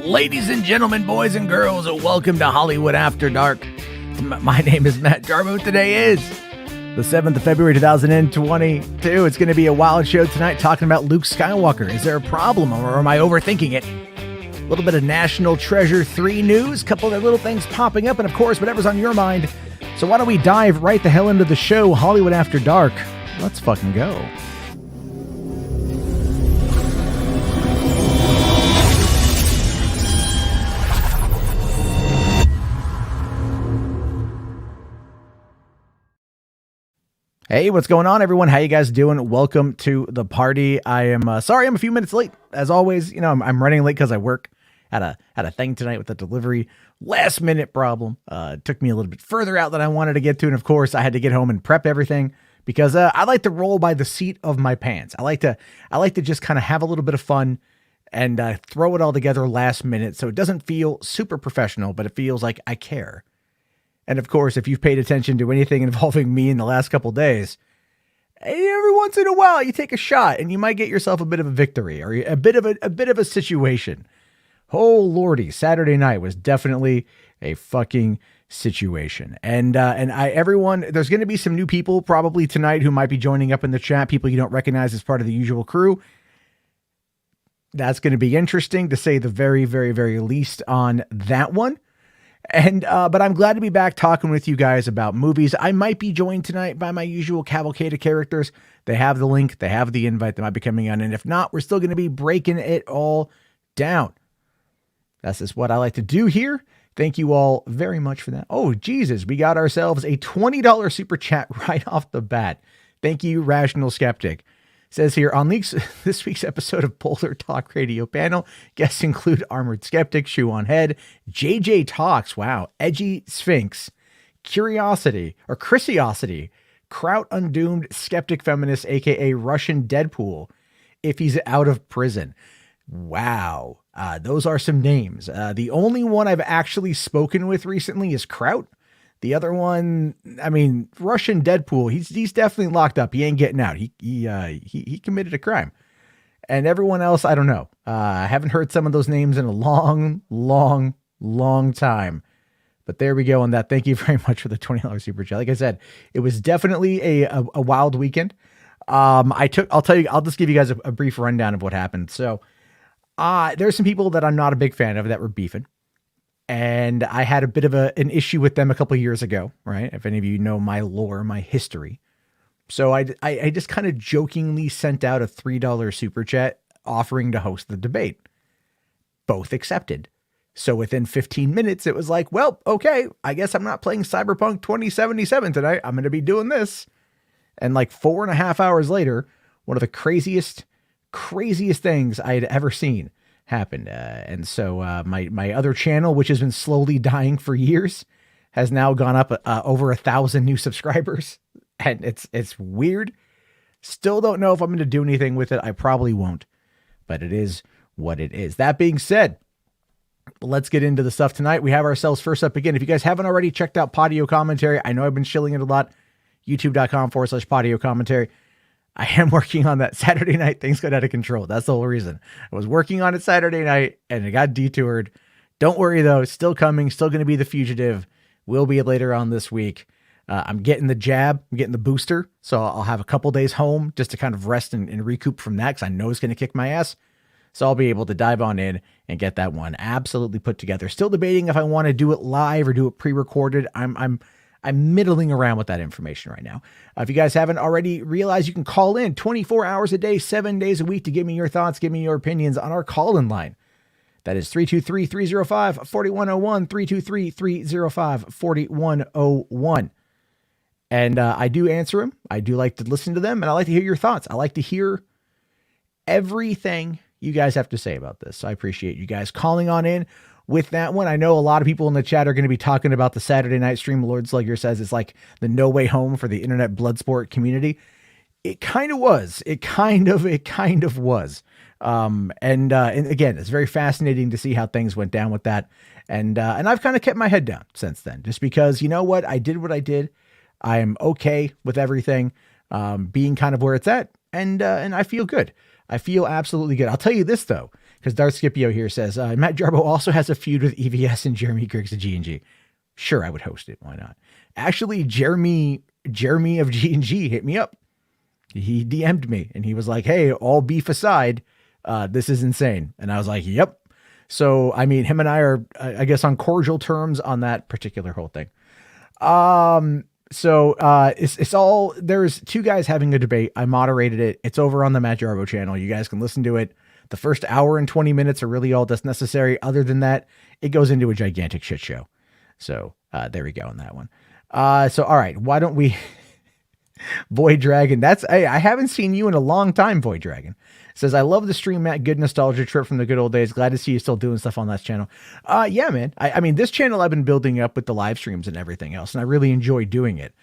Ladies and gentlemen, boys and girls, welcome to Hollywood After Dark. My name is Matt Jarbo. Today is the 7th of February, 2022. It's going to be a wild show tonight talking about Luke Skywalker. Is there a problem or am I overthinking it? A little bit of National Treasure 3 news, a couple of little things popping up, and of course, whatever's on your mind. So why don't we dive right the hell into the show, Hollywood After Dark. Let's fucking go. Hey, what's going on, everyone? How you guys doing? Welcome to the party. I am sorry I'm a few minutes late. As always, you know, I'm running late because I work. Had a thing tonight with the delivery. Last minute problem. It took me a little bit further out than I wanted to get to, and of course, I had to get home and prep everything because I like to roll by the seat of my pants. I like to just kind of have a little bit of fun and throw it all together last minute, so it doesn't feel super professional, but it feels like I care. And of course, if you've paid attention to anything involving me in the last couple days, every once in a while you take a shot and you might get yourself a bit of a victory or a bit of a situation. Oh lordy, Saturday night was definitely a fucking situation. And everyone, there's going to be some new people probably tonight who might be joining up in the chat, people you don't recognize as part of the usual crew. That's going to be interesting to say the very, very, very least on that one. And, but I'm glad to be back talking with you guys about movies. I might be joined tonight by my usual cavalcade of characters. They have the link, they have the invite, they might be coming on. And if not, we're still going to be breaking it all down. That's just what I like to do here. Thank you all very much for that. Oh, Jesus, we got ourselves a $20 super chat right off the bat. Thank you, Rational Skeptic. Says here, on this week's episode of Boulder Talk Radio Panel, guests include Armored Skeptic, Shoe on Head, JJ Talks, wow, Edgy Sphinx, Curiosity, Kraut Undoomed, Skeptic Feminist, aka Russian Deadpool, if he's out of prison. Wow, those are some names. The only one I've actually spoken with recently is Kraut. The other one, I mean, Russian Deadpool, he's definitely locked up. He ain't getting out. He committed a crime. And everyone else, I don't know. I haven't heard some of those names in a long, long, long time. But there we go on that. Thank you very much for the $20 super chat. Like I said, it was definitely a wild weekend. I'll just give you guys a brief rundown of what happened. So there's some people that I'm not a big fan of that were beefing. And I had a bit of an issue with them a couple of years ago, right? If any of you know my lore, my history. So I just kind of jokingly sent out a $3 super chat offering to host the debate. Both accepted. So within 15 minutes, it was like, well, okay, I guess I'm not playing Cyberpunk 2077 tonight. I'm going to be doing this. And like 4.5 hours later, one of the craziest things I had ever seen happened. And so my other channel, which has been slowly dying for years, has now gone up over 1,000 new subscribers. And it's weird. Still don't know if I'm going to do anything with it. I probably won't, but it is what it is. That being said, let's get into the stuff tonight. We have ourselves first up again. If you guys haven't already checked out Podio Commentary, I know I've been shilling it a lot. YouTube.com/Podio Commentary. I am working on that. Saturday night, things got out of control. That's the whole reason. I was working on it Saturday night and it got detoured. Don't worry though, it's still coming, still going to be The Fugitive. Will be later on this week. I'm getting the jab, I'm getting the booster. So I'll have a couple days home just to kind of rest and recoup from that because I know it's going to kick my ass. So I'll be able to dive on in and get that one absolutely put together. Still debating if I want to do it live or do it pre-recorded. I'm middling around with that information right now. If you guys haven't already realized, you can call in 24 hours a day, 7 days a week to give me your thoughts, give me your opinions on our call-in line. That is 323-305-4101, 323-305-4101. And I do answer them. I do like to listen to them, and I like to hear your thoughts. I like to hear everything you guys have to say about this. So I appreciate you guys calling on in. With that one, I know a lot of people in the chat are going to be talking about the Saturday night stream. Lord Slugger says it's like the no way home for the internet blood sport community. It kind of was. It kind of was. And again, it's very fascinating to see how things went down with that. And I've kind of kept my head down since then, just because, you know what? I did what I did. I am okay with everything being kind of where it's at. And I feel good. I feel absolutely good. I'll tell you this though. Because Darth Scipio here says, Matt Jarbo also has a feud with EVS and Jeremy Griggs of G&G. Sure, I would host it. Why not? Actually, Jeremy of G&G hit me up. He DM'd me and he was like, hey, all beef aside, this is insane. And I was like, yep. So, I mean, him and I are, I guess, on cordial terms on that particular whole thing. So it's all, there's two guys having a debate. I moderated it. It's over on the Matt Jarbo channel. You guys can listen to it. The first hour and 20 minutes are really all that's necessary. Other than that, it goes into a gigantic shit show. So there we go on that one. So, all right, why don't we Void Dragon? Hey, I haven't seen you in a long time. Void Dragon says, I love the stream, Matt. Good nostalgia trip from the good old days. Glad to see you still doing stuff on that channel. Yeah, man. I mean, this channel I've been building up with the live streams and everything else, and I really enjoy doing it.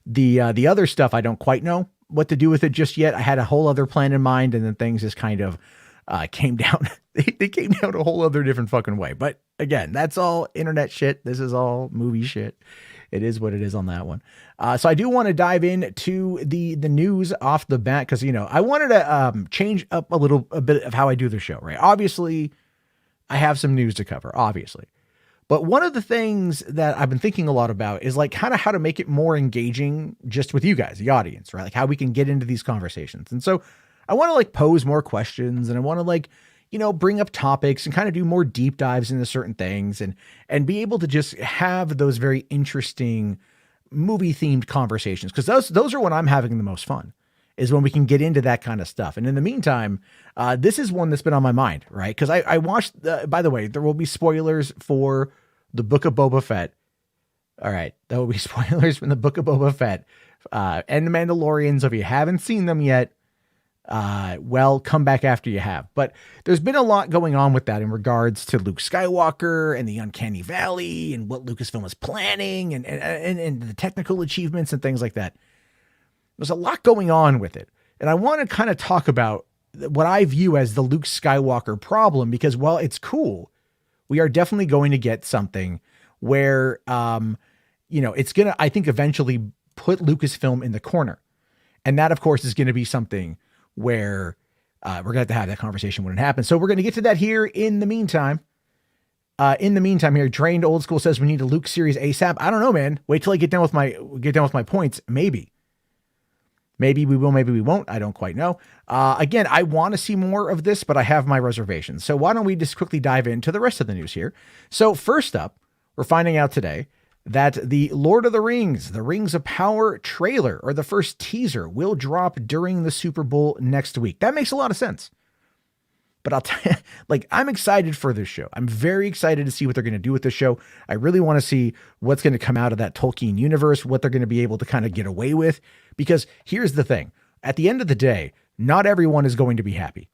The other stuff, I don't quite know what to do with it just yet. I had a whole other plan in mind, and then things just kind of came down. They came down a whole other different fucking way. But again, that's all internet shit. This is all movie shit. It is what it is on that one. So I do want to dive into the news off the bat because, you know, I wanted to change up a bit of how I do the show, right? Obviously, I have some news to cover, obviously. But one of the things that I've been thinking a lot about is like kind of how to make it more engaging just with you guys, the audience, right? Like how we can get into these conversations. And so I want to like pose more questions and I want to like, you know, bring up topics and kind of do more deep dives into certain things and be able to just have those very interesting movie themed conversations. Cause those are when I'm having the most fun is when we can get into that kind of stuff. And in the meantime, this is one that's been on my mind, right? Cause I watched, by the way, there will be spoilers for the Book of Boba Fett. All right. There will be spoilers from the Book of Boba Fett, and the Mandalorian. So if you haven't seen them yet, well, come back after you have. But there's been a lot going on with that in regards to Luke Skywalker and the Uncanny Valley and what Lucasfilm is planning and the technical achievements and things like that. There's a lot going on with it. And I want to kind of talk about what I view as the Luke Skywalker problem, because while it's cool, we are definitely going to get something where, you know, it's going to, I think, eventually put Lucasfilm in the corner. And that, of course, is going to be something where we're going to have that conversation when it happens. So we're going to get to that here in the meantime. Here, Drained Old School says we need a Luke series ASAP. I don't know, man. Wait till I get done with my points. Maybe we will, maybe we won't. I don't quite know. Again, I want to see more of this, but I have my reservations. So why don't we just quickly dive into the rest of the news here? So first up, we're finding out today that the Lord of the Rings of Power trailer, or the first teaser, will drop during the Super Bowl next week. That makes a lot of sense. But I'll tell you, like, I'm excited for this show. I'm very excited to see what they're going to do with this show. I really want to see what's going to come out of that Tolkien universe, what they're going to be able to kind of get away with. Because here's the thing. At the end of the day, not everyone is going to be happy.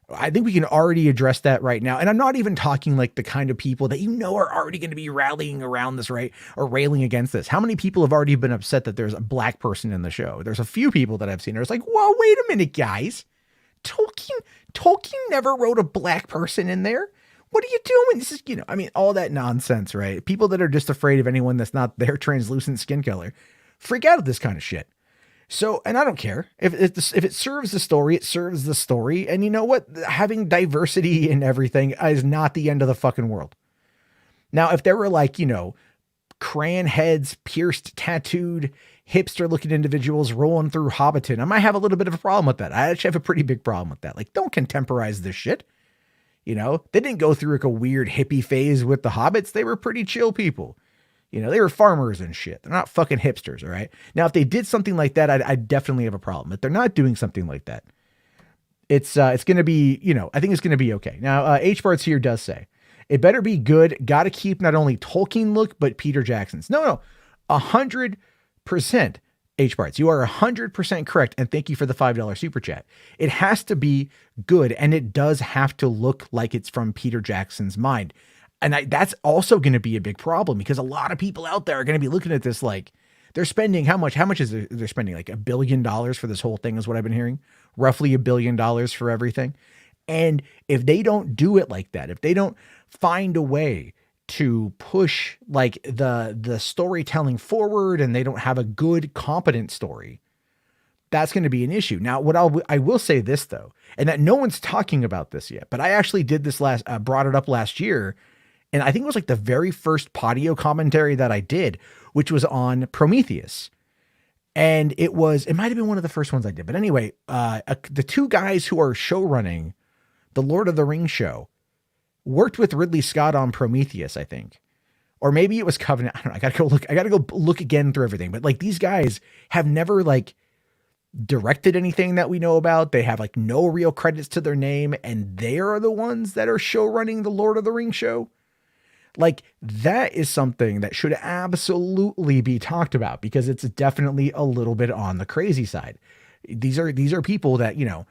I think we can already address that right now. And I'm not even talking like the kind of people that, you know, are already going to be rallying around this, right? Or railing against this. How many people have already been upset that there's a black person in the show? There's a few people that I've seen. It's like, whoa, wait a minute, guys. Tolkien never wrote a black person in there. What are you doing? This is, you know, I mean, all that nonsense, right? People that are just afraid of anyone that's not their translucent skin color freak out at this kind of shit. So, and I don't care if it serves the story, it serves the story. And you know what? Having diversity in everything is not the end of the fucking world. Now, if there were like, you know, crayon heads, pierced, tattooed, hipster looking individuals rolling through Hobbiton, I might have a little bit of a problem with that. I actually have a pretty big problem with that. Like, don't contemporize this shit. You know, they didn't go through like a weird hippie phase with the hobbits. They were pretty chill people. You know, they were farmers and shit. They're not fucking hipsters. All right. Now, if they did something like that, I'd definitely have a problem. If they're not doing something like that, it's going to be, you know, I think it's going to be okay. Now, H-Barts here does say it better be good. Got to keep not only Tolkien look, but Peter Jackson's. No, 100% H-Barts. You are 100% correct. And thank you for the $5 super chat. It has to be good. And it does have to look like it's from Peter Jackson's mind. And that's also going to be a big problem because a lot of people out there are going to be looking at this like they're spending how much is they're spending like $1 billion for this whole thing is what I've been hearing, roughly $1 billion for everything. And if they don't do it like that, if they don't find a way to push like the storytelling forward and they don't have a good, competent story, that's going to be an issue. Now, I will say this though, and that no one's talking about this yet, but I actually did this brought it up last year. And I think it was like the very first Podio commentary that I did, which was on Prometheus. And it might have been one of the first ones I did. But anyway, the two guys who are show running the Lord of the Rings show worked with Ridley Scott on Prometheus, I think. Or maybe it was Covenant. I don't know. I gotta go look again through everything. But like these guys have never like directed anything that we know about. They have like no real credits to their name. And they are the ones that are show running the Lord of the Rings show. Like that is something that should absolutely be talked about because it's definitely a little bit on the crazy side. These are people that, you know,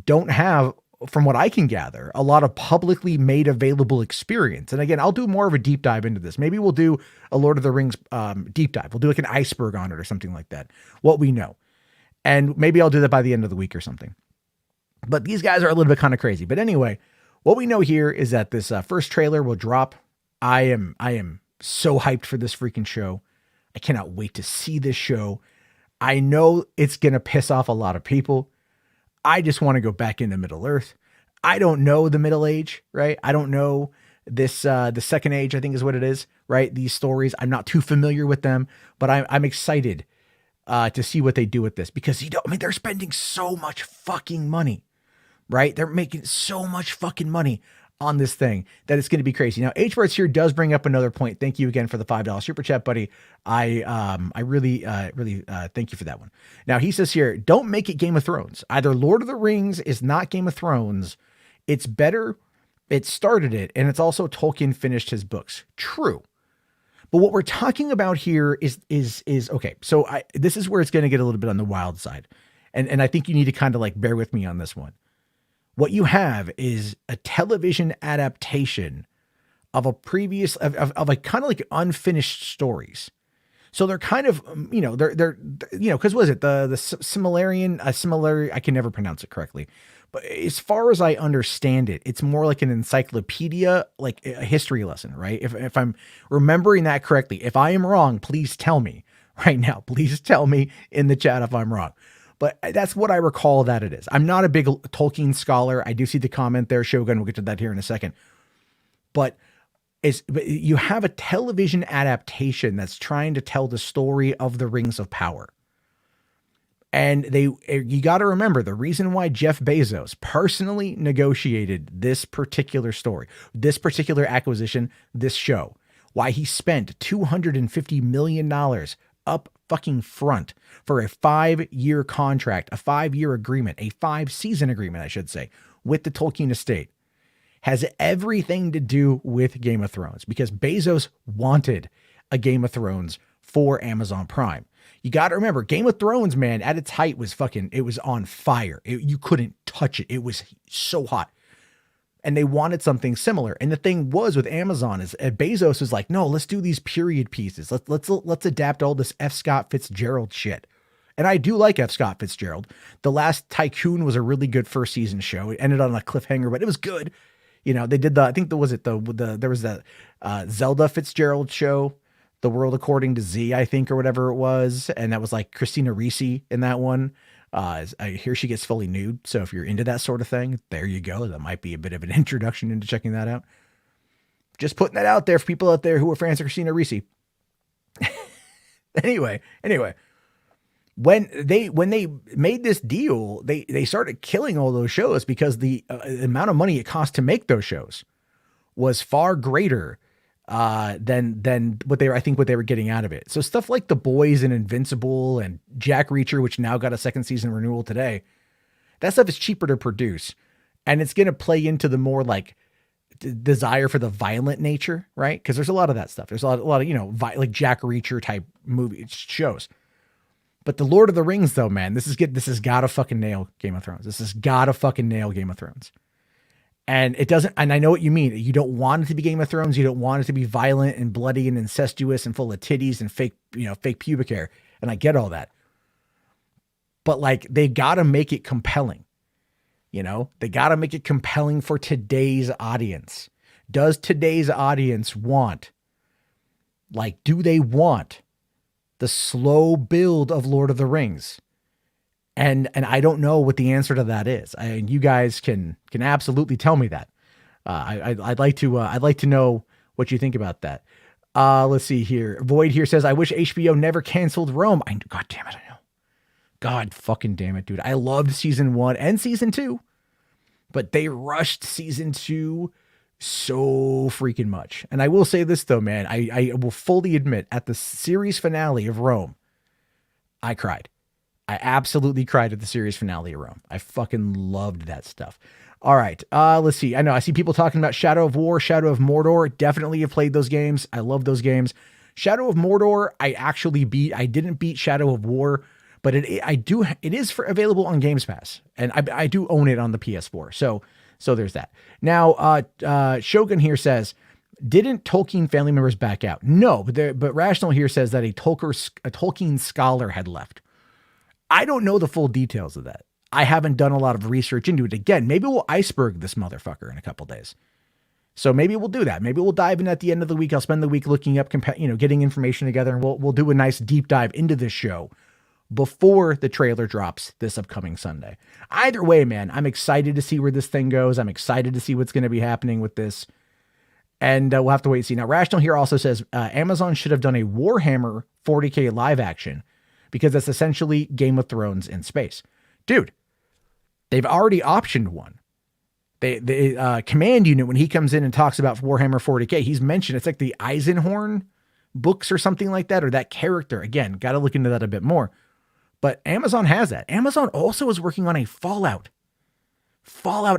don't have, from what I can gather, a lot of publicly made available experience. And again, I'll do more of a deep dive into this. Maybe we'll do a Lord of the Rings deep dive. We'll do like an iceberg on it or something like that. What we know. And maybe I'll do that by the end of the week or something. But these guys are a little bit kind of crazy. But anyway, what we know here is that this first trailer will drop. I am so hyped for this freaking show. I cannot wait to see this show. I know it's going to piss off a lot of people. I just want to go back into Middle Earth. I don't know the Middle Age, right? I don't know this, the Second Age, I think is what it is, right? These stories, I'm not too familiar with them, but I'm excited to see what they do with this because they're spending so much fucking money, right? They're making so much fucking money on this thing that it's going to be crazy. Now, HWAD here does bring up another point. Thank you again for the $5 super chat, buddy. I really thank you for that one. Now he says here, don't make it Game of Thrones. Either Lord of the Rings is not Game of Thrones. It's better. It started it. And it's also Tolkien finished his books. True. But what we're talking about here is okay. So this is where it's going to get a little bit on the wild side. And I think you need to kind of like bear with me on this one. What you have is a television adaptation of a previous, of like kind of like unfinished stories. So they're kind of, you know, they're, you know, cause what is it? The similar, I can never pronounce it correctly, but as far as I understand it, it's more like an encyclopedia, like a history lesson, right? If I'm remembering that correctly, if I am wrong, please tell me right now, please tell me in the chat if I'm wrong. But that's what I recall that it is. I'm not a big Tolkien scholar. I do see the comment there, Shogun. We'll get to that here in a second. But you have a television adaptation that's trying to tell the story of the Rings of Power. And you got to remember the reason why Jeff Bezos personally negotiated this particular story, this particular acquisition, this show, why he spent $250 million up fucking front for a 5-year contract, a 5-year agreement, a 5-season agreement, I should say, with the Tolkien estate, has everything to do with Game of Thrones because Bezos wanted a Game of Thrones for Amazon Prime. You got to remember, Game of Thrones, man, at its height was it was on fire. You couldn't touch it. It was so hot. And they wanted something similar. And the thing was with Amazon is Bezos was like, no, let's do these period pieces. Let's adapt all this F. Scott Fitzgerald shit. And I do like F. Scott Fitzgerald. The Last Tycoon was a really good first season show. It ended on a cliffhanger, but it was good. You know, they did there was the Zelda Fitzgerald show, The World According to Z, I think, or whatever it was. And that was like Christina Ricci in that one. I hear she gets fully nude. So if you're into that sort of thing, there you go. That might be a bit of an introduction into checking that out. Just putting that out there for people out there who are fans of Christina Ricci. Anyway, when they made this deal, they started killing all those shows because the amount of money it cost to make those shows was far greater than what they were getting out of it. So stuff like The Boys and Invincible and Jack Reacher, which now got a second season renewal today, that stuff is cheaper to produce, and it's going to play into the more like desire for the violent nature, right? Because there's a lot of that stuff. There's a lot of you know like Jack Reacher type movie shows. But the Lord of the Rings, though, man, this has got to fucking nail Game of Thrones. This has got to fucking nail Game of Thrones. And it doesn't, and I know what you mean. You don't want it to be Game of Thrones. You don't want it to be violent and bloody and incestuous and full of titties and fake pubic hair. And I get all that. But like, they got to make it compelling. You know, they got to make it compelling for today's audience. Does today's audience do they want the slow build of Lord of the Rings? And I don't know what the answer to that is. And you guys can absolutely tell me that. I'd like to know what you think about that. Let's see here. Void here says, I wish HBO never canceled Rome. God damn it, I know. God fucking damn it, dude. I loved season 1 and season 2, but they rushed season 2 so freaking much. And I will say this though, man, I will fully admit, at the series finale of Rome, I cried. I absolutely cried at the series finale of Rome. I fucking loved that stuff. All right. Let's see. I know I see people talking about Shadow of War, Shadow of Mordor. Definitely have played those games. I love those games. Shadow of Mordor, I actually beat. I didn't beat Shadow of War, but it is available on Games Pass, and I do own it on the PS4. So there's that. Now, Shogun here says, didn't Tolkien family members back out? No, but Rational here says that a Tolkien scholar had left. I don't know the full details of that. I haven't done a lot of research into it. Again, maybe we'll iceberg this motherfucker in a couple days. So maybe we'll do that. Maybe we'll dive in at the end of the week. I'll spend the week looking up, getting information together, and we'll do a nice deep dive into this show before the trailer drops this upcoming Sunday. Either way, man, I'm excited to see where this thing goes. I'm excited to see what's going to be happening with this. And we'll have to wait and see. Now, Rational here also says Amazon should have done a Warhammer 40K live action because it's essentially Game of Thrones in space. Dude, they've already optioned one. The Command Unit, when he comes in and talks about Warhammer 40K, he's mentioned it's like the Eisenhorn books or something like that, or that character. Again, got to look into that a bit more. But Amazon has that. Amazon also is working on a Fallout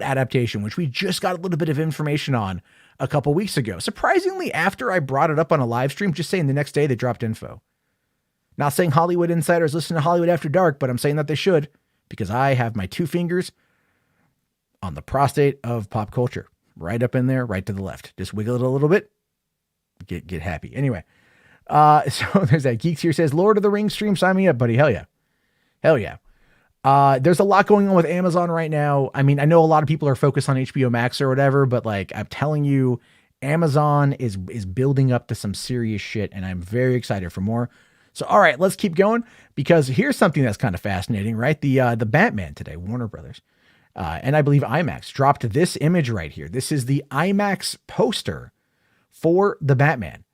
adaptation, which we just got a little bit of information on a couple weeks ago. Surprisingly, after I brought it up on a live stream, just saying the next day they dropped info. Not saying Hollywood insiders listen to Hollywood After Dark, but I'm saying that they should, because I have my 2 fingers on the prostate of pop culture. Right up in there, right to the left. Just wiggle it a little bit. Get happy. Anyway, so there's that. Geeks here says, Lord of the Rings stream, sign me up, buddy. Hell yeah. Hell yeah. There's a lot going on with Amazon right now. I mean, I know a lot of people are focused on HBO Max or whatever, but like I'm telling you, Amazon is building up to some serious shit, and I'm very excited for more. So, all right, let's keep going, because here's something that's kind of fascinating, right? The Batman today, Warner Brothers, and I believe IMAX dropped this image right here. This is the IMAX poster for the Batman.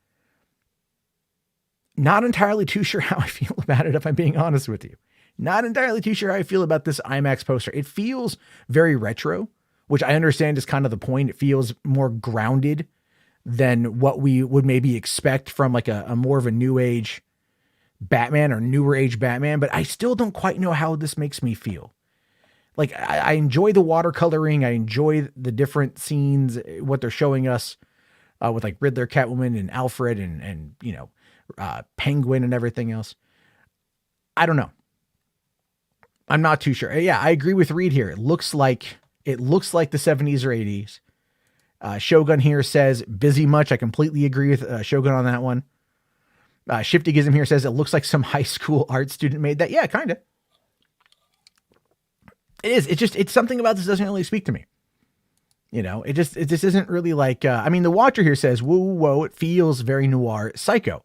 Not entirely too sure how I feel about it, if I'm being honest with you. Not entirely too sure how I feel about this IMAX poster. It feels very retro, which I understand is kind of the point. It feels more grounded than what we would maybe expect from like a more of a new age Batman or newer age Batman, but I still don't quite know how this makes me feel. Like I enjoy the watercoloring. I enjoy the different scenes, what they're showing us with like Riddler, Catwoman, and Alfred and Penguin and everything else. I don't know. I'm not too sure. Yeah, I agree with Reed here. It looks like the 70s or 80s. Shogun here says, busy much. I completely agree with Shogun on that one. Shiftygism here says, it looks like some high school art student made that. Yeah, kind of. It is. It's something about this doesn't really speak to me. It just isn't really like, the Watcher here says, whoa, it feels very noir psycho.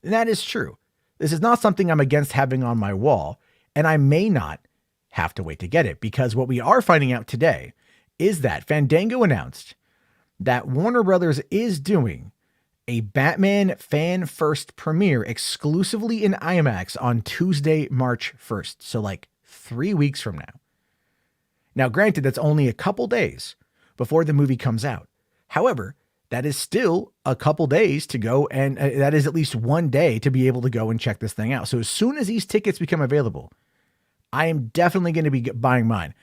And that is true. This is not something I'm against having on my wall. And I may not have to wait to get it, because what we are finding out today is that Fandango announced that Warner Brothers is doing a Batman fan first premiere exclusively in IMAX on Tuesday, March 1st. So like 3 weeks from now. Now, granted, that's only a couple days before the movie comes out. However, that is still a couple days to go. And that is at least 1 day to be able to go and check this thing out. So as soon as these tickets become available, I am definitely going to be buying mine.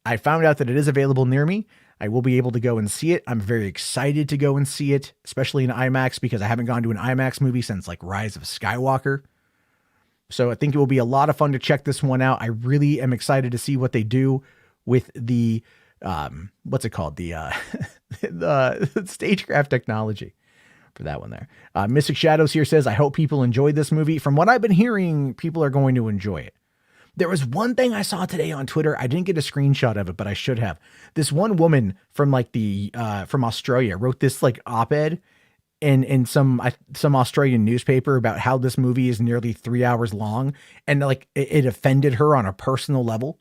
I found out that it is available near me. I will be able to go and see it. I'm very excited to go and see it, especially in IMAX, because I haven't gone to an IMAX movie since like Rise of Skywalker. So I think it will be a lot of fun to check this one out. I really am excited to see what they do with the, what's it called? The stagecraft technology for that one there. Mystic Shadows here says, I hope people enjoyed this movie. From what I've been hearing, people are going to enjoy it. There was one thing I saw today on Twitter. I didn't get a screenshot of it, but I should have. This one woman from like from Australia wrote this like op-ed, in some Australian newspaper about how this movie is nearly 3 hours long, and like it offended her on a personal level.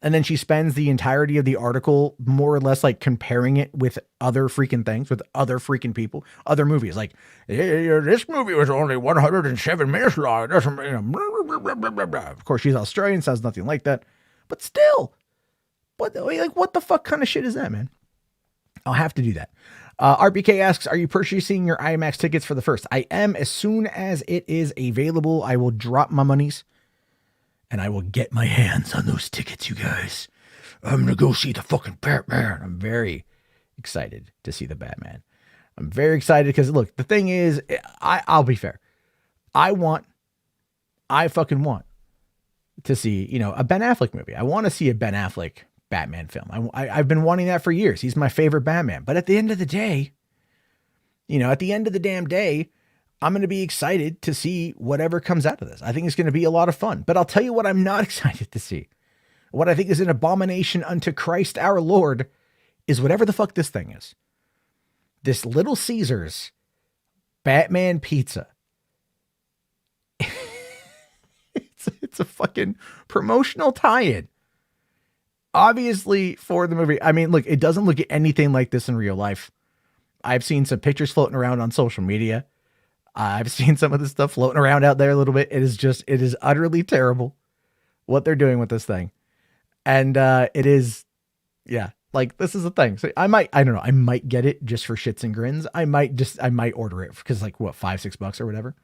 And then she spends the entirety of the article more or less like comparing it with other freaking things, with other freaking people, other movies. Like, this movie was only 107 minutes long. It doesn't, Of course, she's Australian, sounds nothing like that. But still, what the fuck kind of shit is that, man? I'll have to do that. RBK asks, are you purchasing your IMAX tickets for the first? I am. As soon as it is available, I will drop my monies and I will get my hands on those tickets, you guys. I'm going to go see the fucking Batman. I'm very excited to see the Batman. I'm very excited because, look, the thing is, I'll be fair. I fucking want to see, a Ben Affleck movie. I want to see a Ben Affleck Batman film. I've been wanting that for years. He's my favorite Batman. But at the end of the day, at the end of the damn day, I'm going to be excited to see whatever comes out of this. I think it's going to be a lot of fun. But I'll tell you what I'm not excited to see. What I think is an abomination unto Christ our Lord is whatever the fuck this thing is. This Little Caesars Batman pizza. It's a fucking promotional tie-in. Obviously for the movie. I mean, look, it doesn't look anything like this in real life. I've seen some pictures floating around on social media. I've seen some of this stuff floating around out there a little bit. It is utterly terrible what they're doing with this thing. And it is, yeah, like this is a thing. So I don't know. I might get it just for shits and grins. I might order it because like what, $5-6 or whatever.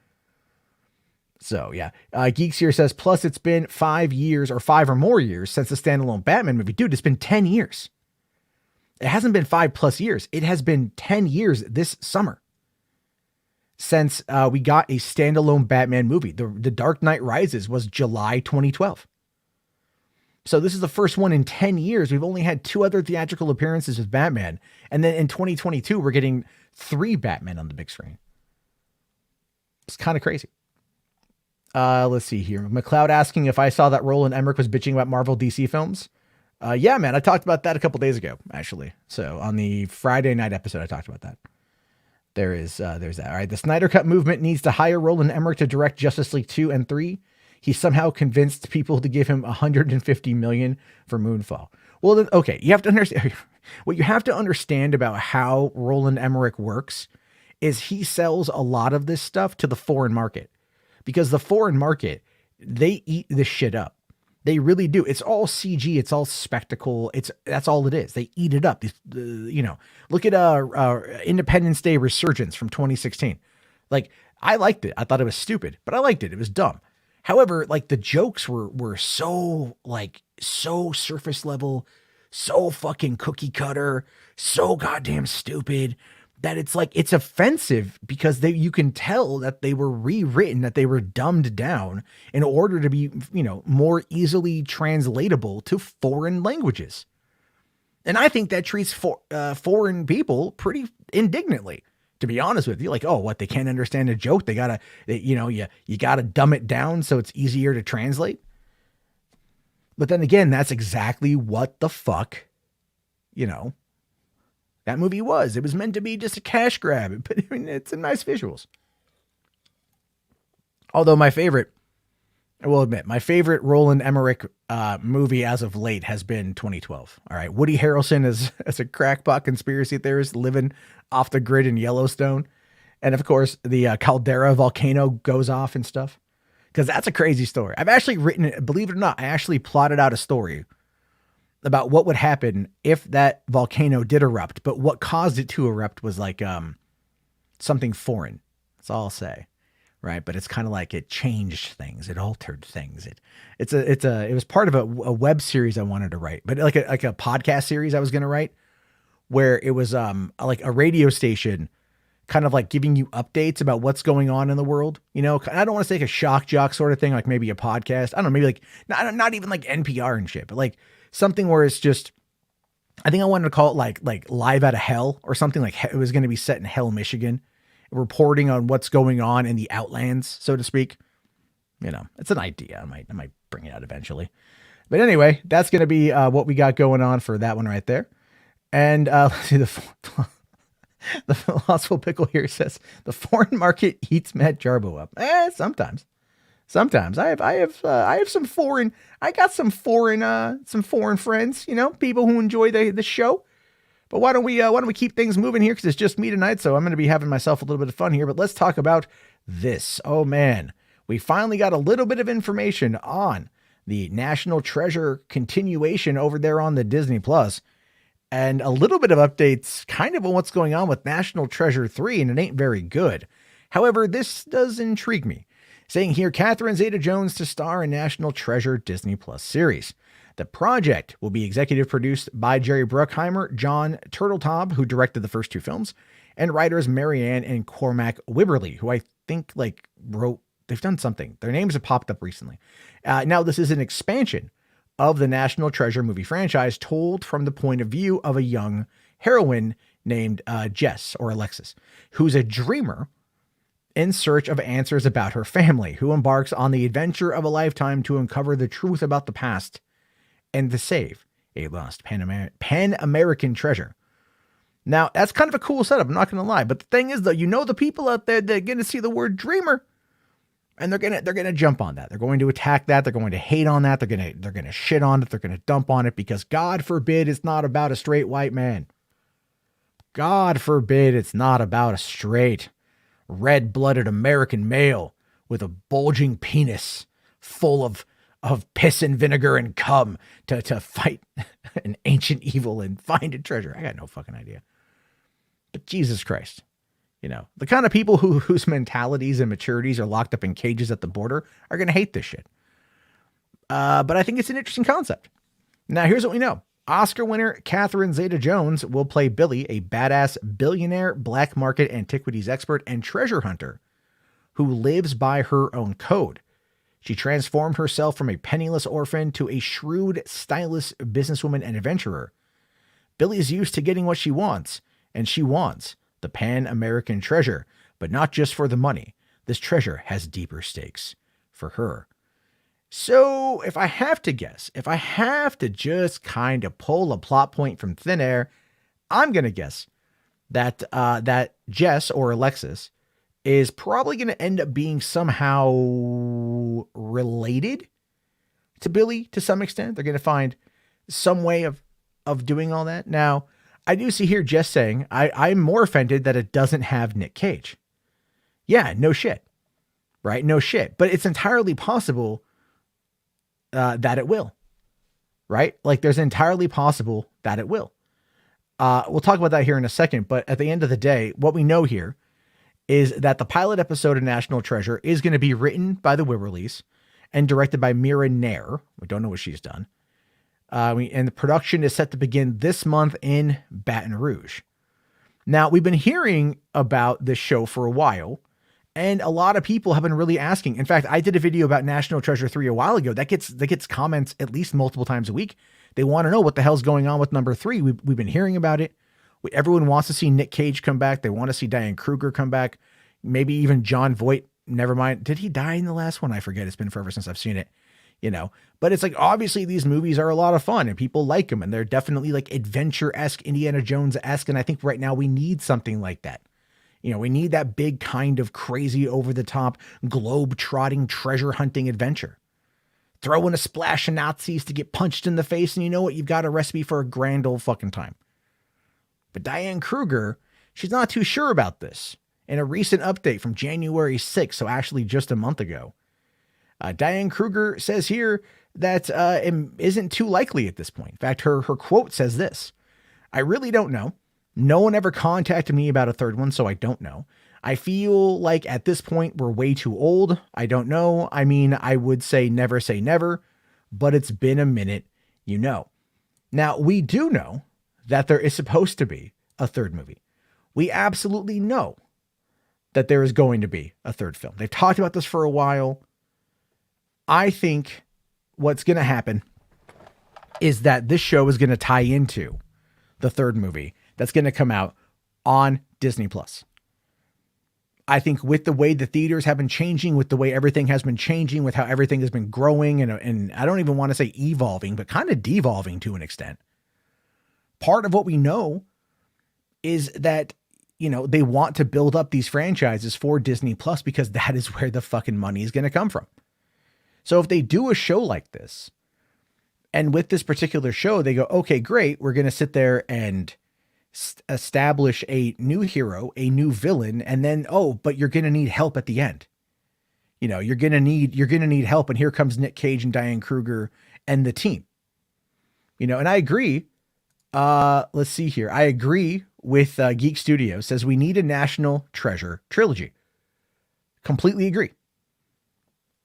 So yeah, Geeks here says, plus it's been 5 years or 5 or more years since the standalone Batman movie. Dude, it's been 10 years. It hasn't been 5+ years. It has been 10 years this summer since we got a standalone Batman movie. The Dark Knight Rises was July 2012. So this is the first one in 10 years. We've only had 2 other theatrical appearances with Batman. And then in 2022, we're getting 3 Batman on the big screen. It's kind of crazy. Let's see here. McLeod asking if I saw that Roland Emmerich was bitching about Marvel DC films. Yeah, man, I talked about that a couple days ago, actually. So on the Friday night episode, I talked about that. There's that. All right. The Snyder Cut movement needs to hire Roland Emmerich to direct Justice League 2 and 3. He somehow convinced people to give him $150 million for Moonfall. Well, then, okay. You have to understand what you have to understand about how Roland Emmerich works is he sells a lot of this stuff to the foreign market because the foreign market, they eat this shit up. They really do. It's all CG. It's all spectacle. That's all it is. They eat it up. Look at Independence Day Resurgence from 2016. Like, I liked it. I thought it was stupid, but I liked it. It was dumb. However, like the jokes were so surface level, so fucking cookie cutter, so goddamn stupid that it's offensive because you can tell that they were rewritten, that they were dumbed down in order to be, more easily translatable to foreign languages. And I think that treats foreign people pretty indignantly, to be honest with you. Like, oh, what, they can't understand a joke? You gotta dumb it down so it's easier to translate. But then again, that's exactly what the fuck, that movie was. It was meant to be just a cash grab, but I mean, it's some nice visuals. Although I will admit, my favorite Roland Emmerich movie as of late has been 2012. All right. Woody Harrelson as a crackpot conspiracy theorist living off the grid in Yellowstone. And of course, the caldera volcano goes off and stuff. Because that's a crazy story. I've actually written it, believe it or not, I actually plotted out a story about what would happen if that volcano did erupt. But what caused it to erupt was like something foreign. That's all I'll say. Right. But it's kind of like it changed things. It altered things. It was part of a web series I wanted to write, but like a podcast series I was going to write where it was like a radio station kind of like giving you updates about what's going on in the world. I don't want to say like a shock jock sort of thing, like maybe a podcast. I don't know, maybe like not even like NPR and shit, but like something where it's just, I think I wanted to call it like Live Out of Hell or something. Like it was going to be set in Hell, Michigan, reporting on what's going on in the outlands, so to speak. It's an idea. I might bring it out eventually. But anyway, that's going to be what we got going on for that one right there. And let's see The philosophical pickle here says the foreign market eats Matt Jarbo up. Sometimes. I have some foreign. I got some foreign friends. You know, people who enjoy the show. But why don't we keep things moving here? Because it's just me tonight, so I'm going to be having myself a little bit of fun here. But let's talk about this. Oh man, we finally got a little bit of information on the National Treasure continuation over there on the Disney Plus, and a little bit of updates kind of on what's going on with National Treasure 3, and it ain't very good. However, this does intrigue me. Saying here, Catherine Zeta-Jones to star in National Treasure Disney Plus series. The project will be executive produced by Jerry Bruckheimer, John Turteltaub, who directed the first two films, and writers Marianne and Cormac Wibberley, who I think wrote, they've done something. Their names have popped up recently. Now, this is an expansion of the National Treasure movie franchise told from the point of view of a young heroine named Jess, or Alexis, who's a dreamer in search of answers about her family, who embarks on the adventure of a lifetime to uncover the truth about the past and to save a lost Pan-American treasure. Now, that's kind of a cool setup, I'm not going to lie. But the thing is, though, you know the people out there that are going to see the word dreamer, and they're gonna jump on that. They're going to attack that. They're going to hate on that. They're gonna shit on it. They're gonna dump on it because God forbid it's not about a straight white man. God forbid it's not about a straight, red-blooded American male with a bulging penis full of piss and vinegar and cum to fight an ancient evil and find a treasure. I got no fucking idea. But Jesus Christ. You know, the kind of people whose mentalities and maturities are locked up in cages at the border are going to hate this shit. But I think it's an interesting concept. Now, here's what we know. Oscar winner Catherine Zeta-Jones will play Billy, a badass billionaire black market antiquities expert and treasure hunter who lives by her own code. She transformed herself from a penniless orphan to a shrewd, stylish businesswoman and adventurer. Billy is used to getting what she wants, and she wants the Pan-American treasure, but not just for the money. This treasure has deeper stakes for her. So if I have to guess, if I have to just kind of pull a plot point from thin air, I'm going to guess that that Jess, or Alexis, is probably going to end up being somehow related to Billy to some extent. They're going to find some way of doing all that. Now, I do see here Jess saying, I'm more offended that it doesn't have Nick Cage. Yeah, no shit. Right? No shit. But it's entirely possible that it will. Right? Like, there's entirely possible that it will. We'll talk about that here in a second. But at the end of the day, what we know here is that the pilot episode of National Treasure is going to be written by the Wibberleys and directed by Mira Nair. We don't know what she's done. And the production is set to begin this month in Baton Rouge. Now, we've been hearing about this show for a while, and a lot of people have been really asking. In fact, I did a video about National Treasure 3 a while ago. That gets comments at least multiple times a week. They want to know what the hell's going on with number 3. We've been hearing about it. Everyone wants to see Nick Cage come back. They want to see Diane Kruger come back. Maybe even John Voight. Never mind. Did he die in the last one? I forget. It's been forever since I've seen it. You know, but it's like, obviously these movies are a lot of fun and people like them, and they're definitely like adventure-esque, Indiana Jones-esque. And I think right now we need something like that. You know, we need that big kind of crazy over the top globe-trotting treasure hunting adventure. Throw in a splash of Nazis to get punched in the face, and you know what? You've got a recipe for a grand old fucking time. But Diane Kruger, she's not too sure about this. In a recent update from January 6th, so actually just a month ago, Diane Kruger says here that it isn't too likely at this point. In fact, her quote says this: "I really don't know. No one ever contacted me about a third one, so I don't know. I feel like at this point we're way too old. I don't know. I mean, I would say never, but it's been a minute, you know." Now, we do know that there is supposed to be a third movie. We absolutely know that there is going to be a third film. They've talked about this for a while. I think what's going to happen is that this show is going to tie into the third movie that's going to come out on Disney Plus. I think with the way the theaters have been changing, with the way everything has been changing, with how everything has been growing, and I don't even want to say evolving, but kind of devolving to an extent. Part of what we know is that they want to build up these franchises for Disney Plus because that is where the fucking money is going to come from. So if they do a show like this, and with this particular show, they go, okay, great, we're going to sit there and establish a new hero, a new villain, and then, but you're going to need help at the end. You're going to need help. And here comes Nick Cage and Diane Kruger and the team. And I agree. Let's see here. I agree with Geek Studio. Says we need a National Treasure trilogy. Completely agree.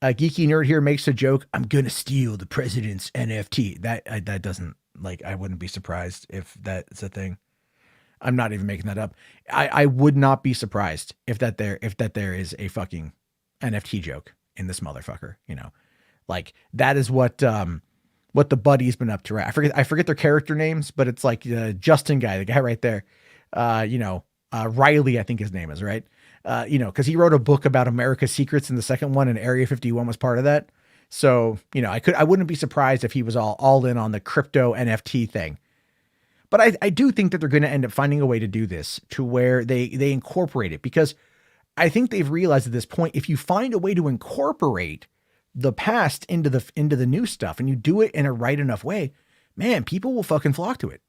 Geeky Nerd here makes a joke. I'm going to steal the president's NFT. That doesn't, I wouldn't be surprised if that's a thing. I'm not even making that up. I would not be surprised if there is a fucking NFT joke in this motherfucker. That is what the buddy's been up to. Right? I forget their character names, but it's like Justin guy, the guy right there. Riley, I think his name is, right. Cause he wrote a book about America's secrets in the second one, and Area 51 was part of that. So, I wouldn't be surprised if he was all in on the crypto NFT thing. But I do think that they're going to end up finding a way to do this to where they incorporate it, because I think they've realized at this point, if you find a way to incorporate the past into the new stuff and you do it in a right enough way, man, people will fucking flock to it.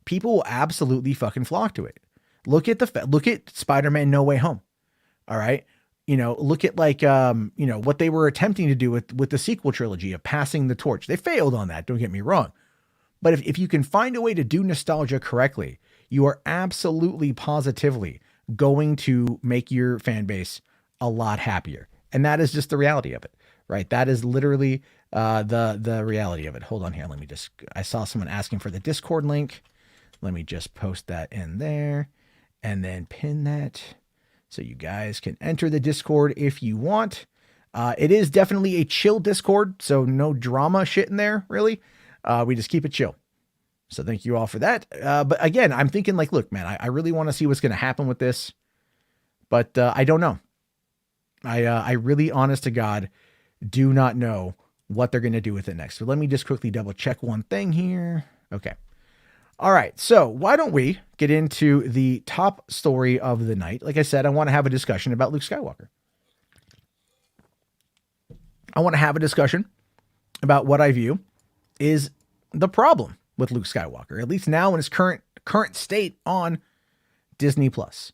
People will absolutely fucking flock to it. Look at Spider-Man No Way Home. All right. Look at what they were attempting to do with the sequel trilogy of passing the torch. They failed on that. Don't get me wrong. But if you can find a way to do nostalgia correctly, you are absolutely positively going to make your fan base a lot happier. And that is just the reality of it, right? That is literally the reality of it. Hold on here. I saw someone asking for the Discord link. Let me just post that in there and then pin that so you guys can enter the Discord if you want. It is definitely a chill Discord, so no drama shit in there, really. We just keep it chill. So thank you all for that. But again, I'm thinking look, man, I really want to see what's going to happen with this, but I don't know. I really, honest to God, do not know what they're going to do with it next. So let me just quickly double check one thing here. Okay. All right. So why don't we get into the top story of the night? Like I said, I want to have a discussion about Luke Skywalker. I want to have a discussion about what I view is the problem with Luke Skywalker, at least now in his current state on Disney Plus.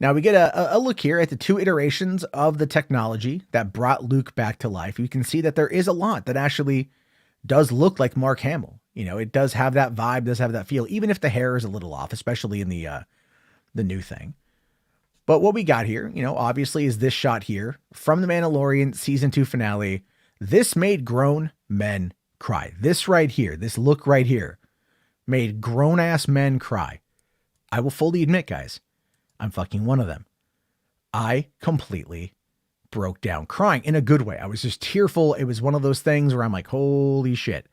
Now we get a look here at the two iterations of the technology that brought Luke back to life. You can see that there is a lot that actually does look like Mark Hamill. It does have that vibe, does have that feel, even if the hair is a little off, especially in the new thing. But what we got here, obviously is this shot here from The Mandalorian season 2 finale. This made grown men cry. This right here, this look right here made grown ass men cry. I will fully admit, guys, I'm fucking one of them. I completely broke down crying in a good way. I was just tearful. It was one of those things where I'm like, holy shit.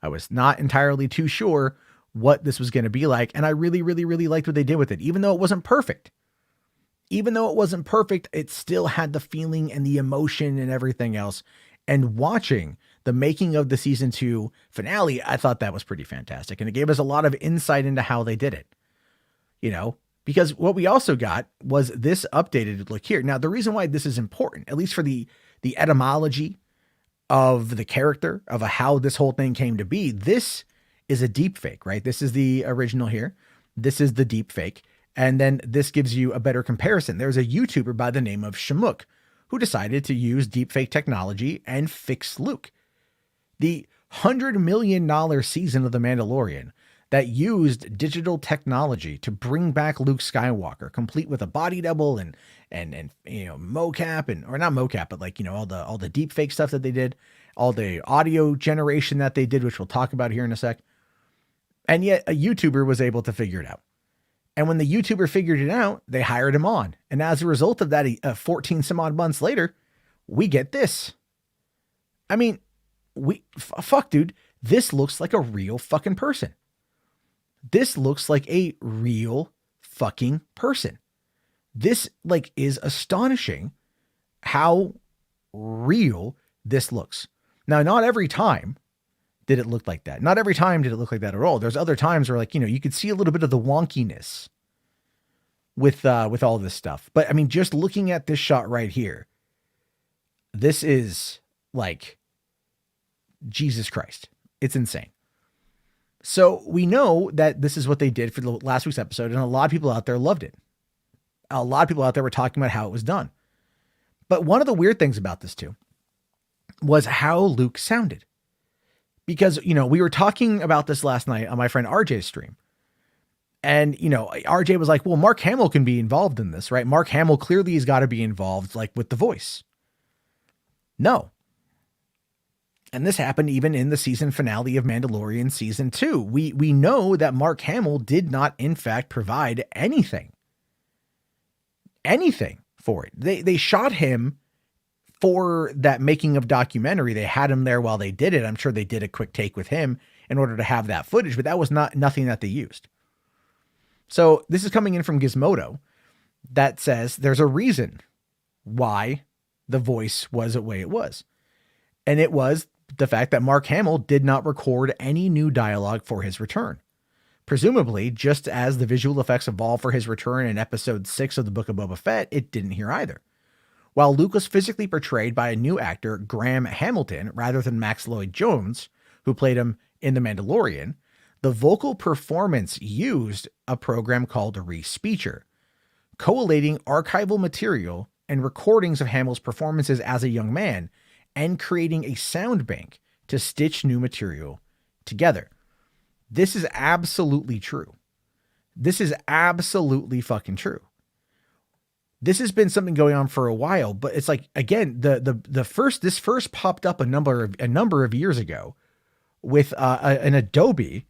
I was not entirely too sure what this was going to be like. And I really, really, really liked what they did with it. Even though it wasn't perfect, it still had the feeling and the emotion and everything else. And watching the making of the season 2 finale, I thought that was pretty fantastic. And it gave us a lot of insight into how they did it, because what we also got was this updated look here. Now, the reason why this is important, at least for the etymology of the character of how this whole thing came to be, this is a deep fake, right? This is the original here. This is the deep fake. And then this gives you a better comparison. There's a YouTuber by the name of Shamook who decided to use deepfake technology and fix Luke. The $100 million season of The Mandalorian that used digital technology to bring back Luke Skywalker, complete with a body double and mocap or not mocap, but all the deepfake stuff that they did, all the audio generation that they did, which we'll talk about here in a sec. And yet a YouTuber was able to figure it out. And when the YouTuber figured it out, they hired him on. And as a result of that, 14 some odd months later, we get this. I mean, fuck, dude, this looks like a real fucking person. This looks like a real fucking person. This is astonishing how real this looks. Now, not every time did it look like that. Not every time did it look like that at all. There's other times where you could see a little bit of the wonkiness with all this stuff. But I mean, just looking at this shot right here, this is like, Jesus Christ. It's insane. So we know that this is what they did for the last week's episode, and a lot of people out there loved it. A lot of people out there were talking about how it was done. But one of the weird things about this too was how Luke sounded. Because, you know, we were talking about this last night on my friend RJ's stream. And, you know, RJ was like, well, Mark Hamill can be involved in this, right? Mark Hamill clearly has got to be involved, like, with the voice. No. And this happened even in the season finale of Mandalorian season 2. We know that Mark Hamill did not, in fact, provide anything for it. They shot him for that making of documentary. They had him there while they did it. I'm sure they did a quick take with him in order to have that footage, but that was nothing that they used. So this is coming in from Gizmodo that says there's a reason why the voice was the way it was. And it was the fact that Mark Hamill did not record any new dialogue for his return. Presumably, just as the visual effects evolved for his return in episode 6 of the Book of Boba Fett, it didn't hear either. While Luke was physically portrayed by a new actor, Graham Hamilton, rather than Max Lloyd-Jones, who played him in The Mandalorian, the vocal performance used a program called a Respeecher, collating archival material and recordings of Hamill's performances as a young man and creating a sound bank to stitch new material together. This is absolutely true. This is absolutely fucking true. This has been something going on for a while, but it's like, again, this first popped up a number of years ago with an Adobe.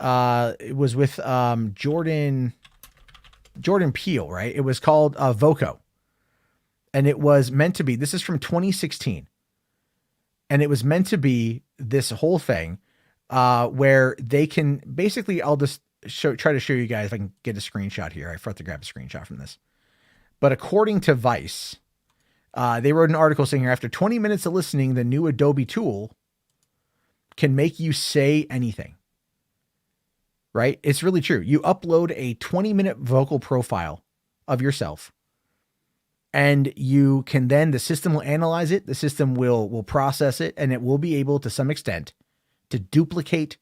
It was with Jordan Peele, right? It was called Voco, and it was meant to be. This is from 2016, and it was meant to be this whole thing where they can basically. I'll just try to show you guys if I can get a screenshot here. I forgot to grab a screenshot from this. But according to Vice, they wrote an article saying here, after 20 minutes of listening, the new Adobe tool can make you say anything. Right? It's really true. You upload a 20-minute vocal profile of yourself, and you can then, the system will analyze it. The system will process it, and it will be able to some extent to duplicate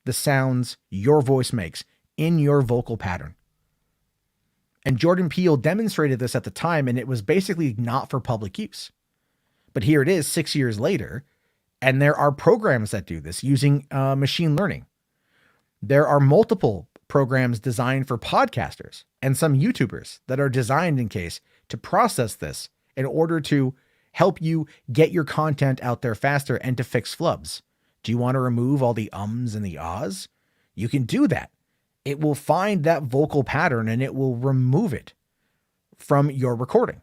the sounds your voice makes in your vocal pattern. And Jordan Peele demonstrated this at the time, and it was basically not for public use. But here it is 6 years later, and there are programs that do this using machine learning. There are multiple programs designed for podcasters and some YouTubers that are designed in case to process this in order to help you get your content out there faster and to fix flubs. Do you want to remove all the ums and the ahs? You can do that. It will find that vocal pattern and it will remove it from your recording.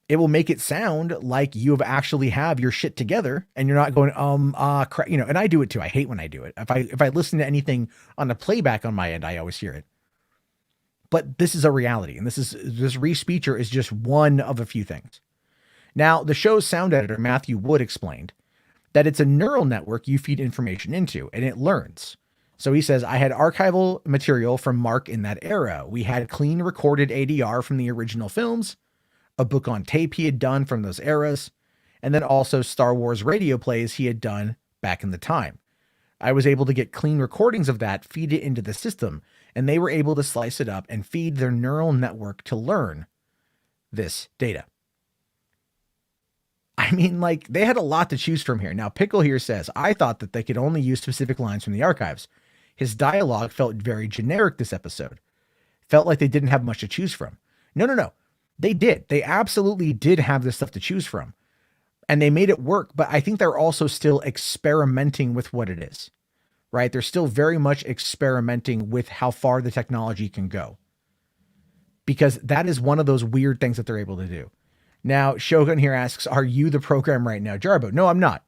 It will make it sound like you have actually have your shit together and you're not going, crap, you know, and I do it too. I hate when I do it. If I listen to anything on the playback on my end, I always hear it. But this is a reality. And this Respeecher is just one of a few things. Now, the show's sound editor, Matthew Wood, explained that it's a neural network you feed information into and it learns. So he says, I had archival material from Mark in that era. We had clean recorded ADR from the original films, a book on tape he had done from those eras, and then also Star Wars radio plays he had done back in the time. I was able to get clean recordings of that, feed it into the system, and they were able to slice it up and feed their neural network to learn this data. I mean, like, they had a lot to choose from here. Now, Pickle here says, I thought that they could only use specific lines from the archives. His dialogue felt very generic this episode. Felt like they didn't have much to choose from. No. They did. They absolutely did have this stuff to choose from. And they made it work, but I think they're also still experimenting with what it is, right? They're still very much experimenting with how far the technology can go. Because that is one of those weird things that they're able to do. Now, Shogun here asks, are you the program right now, Jarbo? No, I'm not.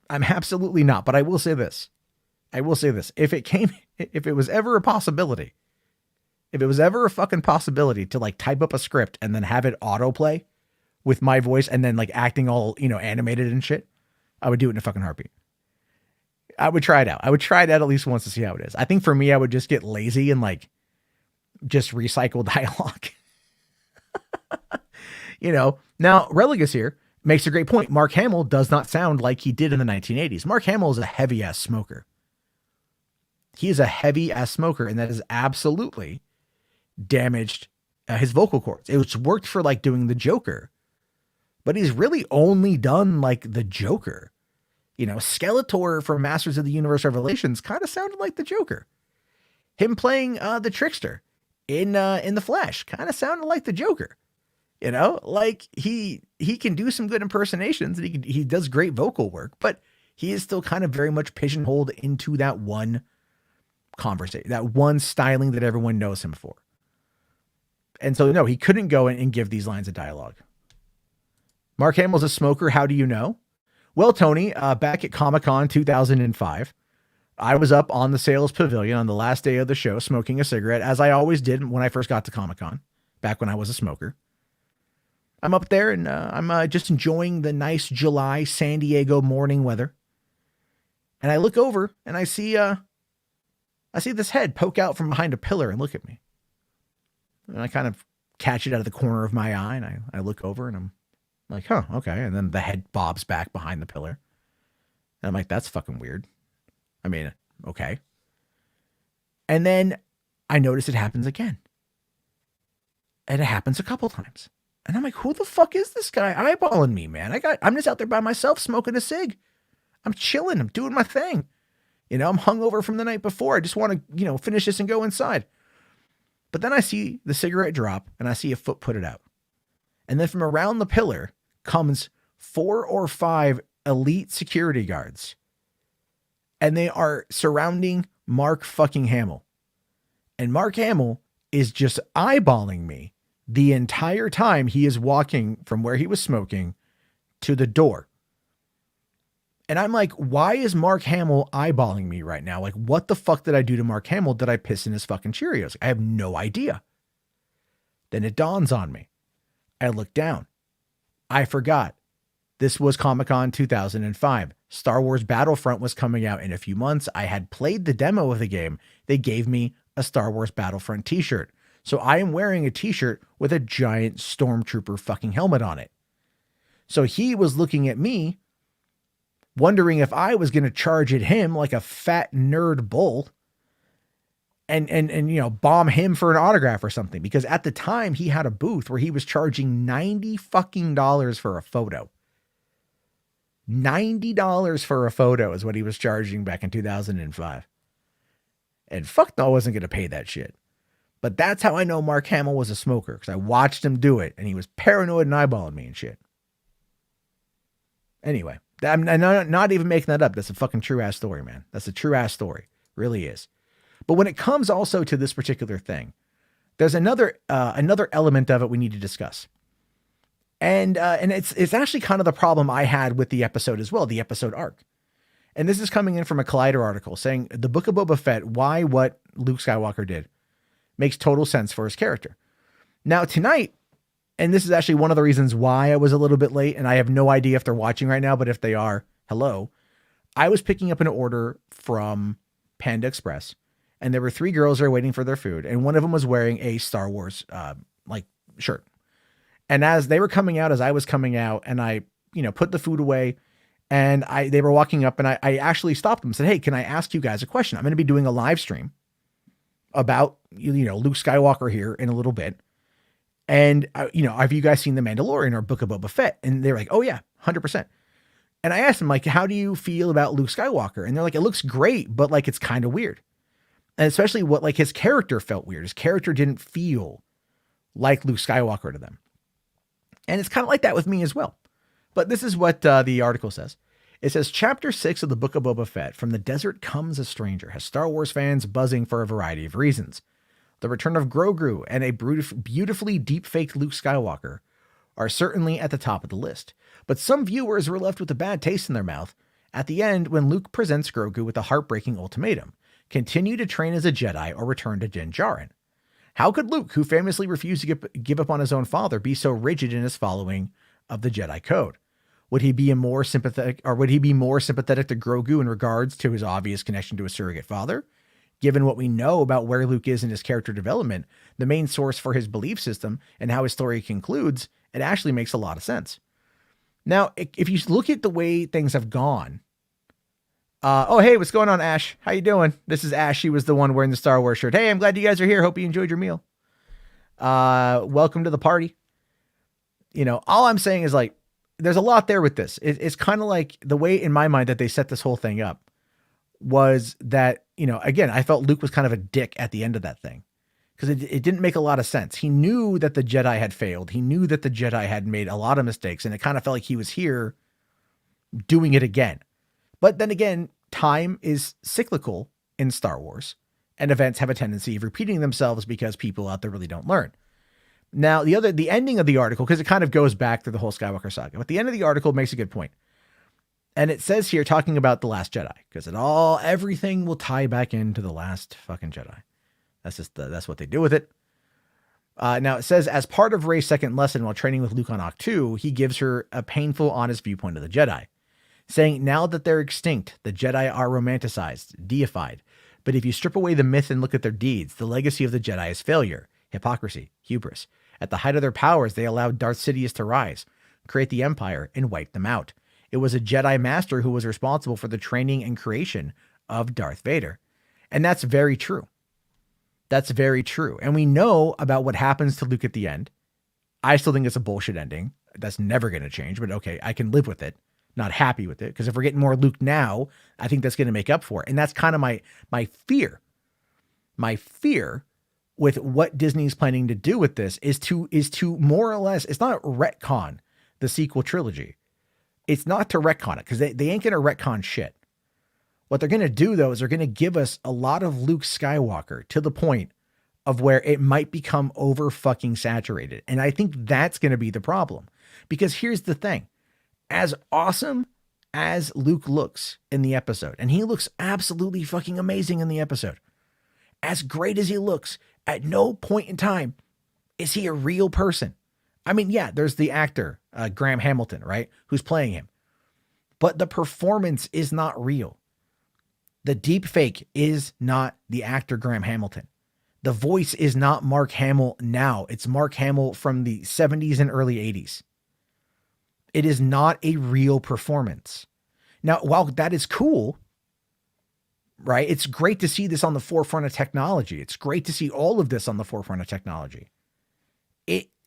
I'm absolutely not, but I will say this. If it was ever a possibility, if it was ever a fucking possibility to like type up a script and then have it autoplay with my voice and then like acting all, you know, animated and shit, I would do it in a fucking heartbeat. I would try it out. I would try it out at least once to see how it is. I think for me, I would just get lazy and like just recycled dialogue. Now Religus here makes a great point. Mark Hamill does not sound like he did in the 1980s. Mark Hamill is a heavy ass smoker. He is a heavy ass smoker, and that has absolutely damaged his vocal cords. It's worked for like doing the Joker, but he's really only done like the Joker. Skeletor from Masters of the Universe Revelations kind of sounded like the Joker. Him playing the Trickster in the Flash kind of sounded like the Joker. Like he can do some good impersonations, and he does great vocal work, but he is still kind of very much pigeonholed into that one conversation, that one styling that everyone knows him for. And so, no, he couldn't go and give these lines of dialogue. Mark Hamill's a smoker. How do you know? Well, Tony, back at Comic-Con 2005, I was up on the sales pavilion on the last day of the show smoking a cigarette, as I always did when I first got to Comic-Con, back when I was a smoker. I'm up there and I'm just enjoying the nice July San Diego morning weather. And I look over and I see this head poke out from behind a pillar and look at me. And I kind of catch it out of the corner of my eye, and I look over and I'm like, huh, okay. And then the head bobs back behind the pillar. And I'm like, that's fucking weird. I mean, okay. And then I notice it happens again. And it happens a couple times. And I'm like, who the fuck is this guy eyeballing me, man? I'm just out there by myself smoking a cig. I'm chilling. I'm doing my thing. I'm hungover from the night before. I just want to, finish this and go inside. But then I see the cigarette drop and I see a foot put it out. And then from around the pillar comes 4 or 5 elite security guards. And they are surrounding Mark fucking Hamill. And Mark Hamill is just eyeballing me the entire time he is walking from where he was smoking to the door. And I'm like, why is Mark Hamill eyeballing me right now? Like, what the fuck did I do to Mark Hamill? Did I piss in his fucking Cheerios? I have no idea. Then it dawns on me. I look down. I forgot. This was Comic-Con 2005. Star Wars Battlefront was coming out in a few months. I had played the demo of the game. They gave me a Star Wars Battlefront t-shirt. So I am wearing a t-shirt with a giant Stormtrooper fucking helmet on it. So he was looking at me, wondering if I was going to charge at him like a fat nerd bull and bomb him for an autograph or something. Because at the time he had a booth where he was charging $90 fucking for a photo. $90 for a photo is what he was charging back in 2005. And fuck no, I wasn't going to pay that shit. But that's how I know Mark Hamill was a smoker, because I watched him do it and he was paranoid and eyeballing me and shit. Anyway, I'm not even making that up. That's a fucking true ass story, man. That's a true ass story. Really is. But when it comes also to this particular thing, there's another element of it we need to discuss. And it's actually kind of the problem I had with the episode as well, the episode arc. And this is coming in from a Collider article saying the Book of Boba Fett, why what Luke Skywalker did makes total sense for his character. Now tonight, and this is actually one of the reasons why I was a little bit late, and I have no idea if they're watching right now, but if they are, hello. I was picking up an order from Panda Express, and there were 3 girls there waiting for their food, and one of them was wearing a Star Wars shirt. And as they were coming out, as I was coming out, and I put the food away, and they were walking up, and I actually stopped them and said, hey, can I ask you guys a question? I'm going to be doing a live stream about Luke Skywalker here in a little bit. And, have you guys seen The Mandalorian or Book of Boba Fett? And they're like, oh yeah, 100%. And I asked them, like, how do you feel about Luke Skywalker? And they're like, it looks great, but like, it's kind of weird. And especially his character felt weird. His character didn't feel like Luke Skywalker to them. And it's kind of like that with me as well. But this is what the article says. It says, Chapter 6 of the Book of Boba Fett, From the Desert Comes a Stranger, has Star Wars fans buzzing for a variety of reasons. The return of Grogu and a beautifully deep-faked Luke Skywalker are certainly at the top of the list. But some viewers were left with a bad taste in their mouth at the end when Luke presents Grogu with a heartbreaking ultimatum. Continue to train as a Jedi or return to Din Djarin. How could Luke, who famously refused to give up on his own father, be so rigid in his following of the Jedi Code? Would he be more sympathetic to Grogu in regards to his obvious connection to his surrogate father? given what we know about where Luke is in his character development, the main source for his belief system and how his story concludes, it actually makes a lot of sense. Now, if you look at the way things have gone, oh, hey, what's going on, Ash? How you doing? This is Ash. She was the one wearing the Star Wars shirt. Hey, I'm glad you guys are here. Hope you enjoyed your meal. Welcome to the party. You know, all I'm saying is like, there's a lot there with this. It's kind of like the way in my mind that they set this whole thing up was that, you know, again, I felt Luke was kind of a dick at the end of that thing because it didn't make a lot of sense. He knew that the Jedi had failed. He knew that the Jedi had made a lot of mistakes, and it kind of felt like he was here doing it again. But then again, time is cyclical in Star Wars, and events have a tendency of repeating themselves because people out there really don't learn. Now, the ending of the article, because it kind of goes back to the whole Skywalker saga, but the end of the article makes a good point. And it says here, talking about The Last Jedi, because everything will tie back into The Last fucking Jedi. That's what they do with it. Now it says, as part of Rey's second lesson while training with Luke on Ahch-To, he gives her a painful, honest viewpoint of the Jedi, saying, now that they're extinct, the Jedi are romanticized, deified. But if you strip away the myth and look at their deeds, the legacy of the Jedi is failure, hypocrisy, hubris. At the height of their powers, they allowed Darth Sidious to rise, create the Empire, and wipe them out. It was a Jedi Master who was responsible for the training and creation of Darth Vader. And that's very true. That's very true. And we know about what happens to Luke at the end. I still think it's a bullshit ending. That's never going to change, but okay, I can live with it. Not happy with it, because if we're getting more Luke now, I think that's going to make up for it. And that's kind of my fear. My fear with what Disney's planning to do with this is to more or less, it's not retcon the sequel trilogy. It's not to retcon it, because they ain't going to retcon shit. What they're going to do, though, is they're going to give us a lot of Luke Skywalker to the point of where it might become over fucking saturated. And I think that's going to be the problem. Because here's the thing. As awesome as Luke looks in the episode, and he looks absolutely fucking amazing in the episode, as great as he looks, at no point in time is he a real person. I mean, yeah, there's the actor, Graham Hamilton, right, who's playing him. But the performance is not real. The deep fake is not the actor Graham Hamilton. The voice is not Mark Hamill now. It's Mark Hamill from the 70s and early 80s. It is not a real performance. Now, while that is cool, right? It's great to see this on the forefront of technology. It's great to see all of this on the forefront of technology.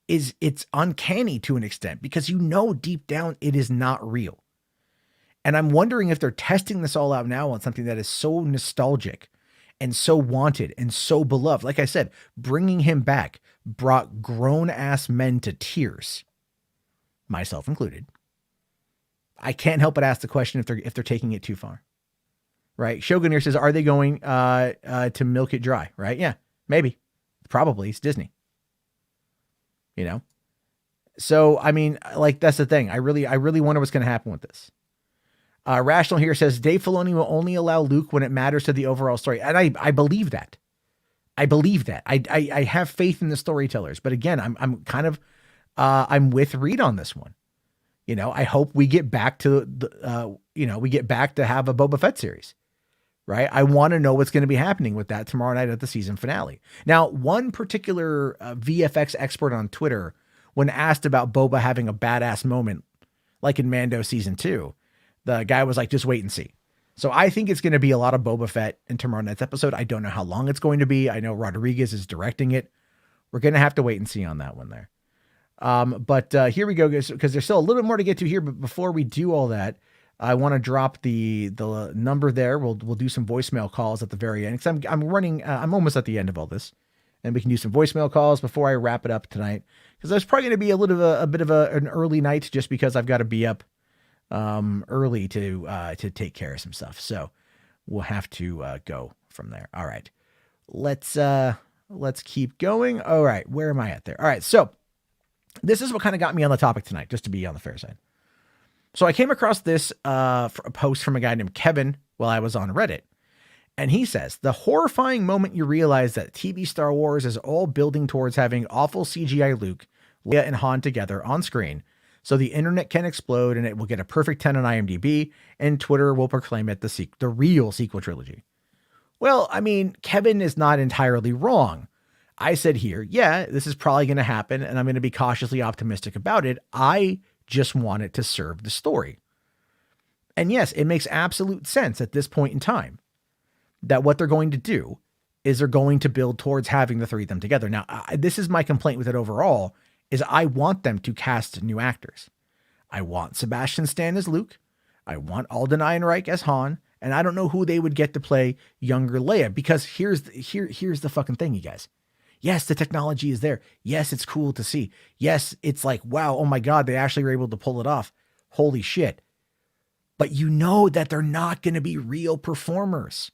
It's uncanny to an extent because you know deep down it is not real. And I'm wondering if they're testing this all out now on something that is so nostalgic and so wanted and so beloved. Like I said, bringing him back brought grown-ass men to tears, myself included. I can't help but ask the question if they're taking it too far. Right? Shogun here says, are they going to milk it dry? Right? Yeah, maybe. Probably. It's Disney. You know? So, I mean, like, that's the thing. I really wonder what's going to happen with this. Rational here says, Dave Filoni will only allow Luke when it matters to the overall story. And I believe that. I believe that. I have faith in the storytellers. But again, I'm kind of, I'm with Reed on this one. You know, I hope we get back to we get back to have a Boba Fett series, right? I want to know what's going to be happening with that tomorrow night at the season finale. Now, one particular VFX expert on Twitter, when asked about Boba having a badass moment, like in Mando season 2, the guy was like, just wait and see. So I think it's going to be a lot of Boba Fett in tomorrow night's episode. I don't know how long it's going to be. I know Rodriguez is directing it. We're going to have to wait and see on that one there. But here we go, guys, because there's still a little bit more to get to here. But before we do all that, I want to drop the number there. We'll do some voicemail calls at the very end, because I'm running. I'm almost at the end of all this, and we can do some voicemail calls before I wrap it up tonight. Because there's probably going to be a bit of an early night, just because I've got to be up early to take care of some stuff. So we'll have to go from there. All right, let's keep going. All right, where am I at there? All right, so this is what kind of got me on the topic tonight, just to be on the fair side. So I came across this a post from a guy named Kevin while I was on Reddit. And he says, the horrifying moment you realize that TV Star Wars is all building towards having awful CGI Luke, Leia, and Han together on screen, so the internet can explode and it will get a perfect 10 on IMDb, and Twitter will proclaim it the real sequel trilogy. Well, I mean, Kevin is not entirely wrong. I said here, yeah, this is probably going to happen, and I'm going to be cautiously optimistic about it. I just want it to serve the story. And yes, it makes absolute sense at this point in time that what they're going to do is they're going to build towards having the three of them together. Now, this is my complaint with it overall, is I want them to cast new actors. I want Sebastian Stan as Luke. I want Alden Ehrenreich as Han. And I don't know who they would get to play younger Leia, because here's the fucking thing, you guys. Yes, the technology is there. Yes, it's cool to see. Yes, it's like, wow, oh my God, they actually were able to pull it off. Holy shit. But you know that they're not going to be real performers.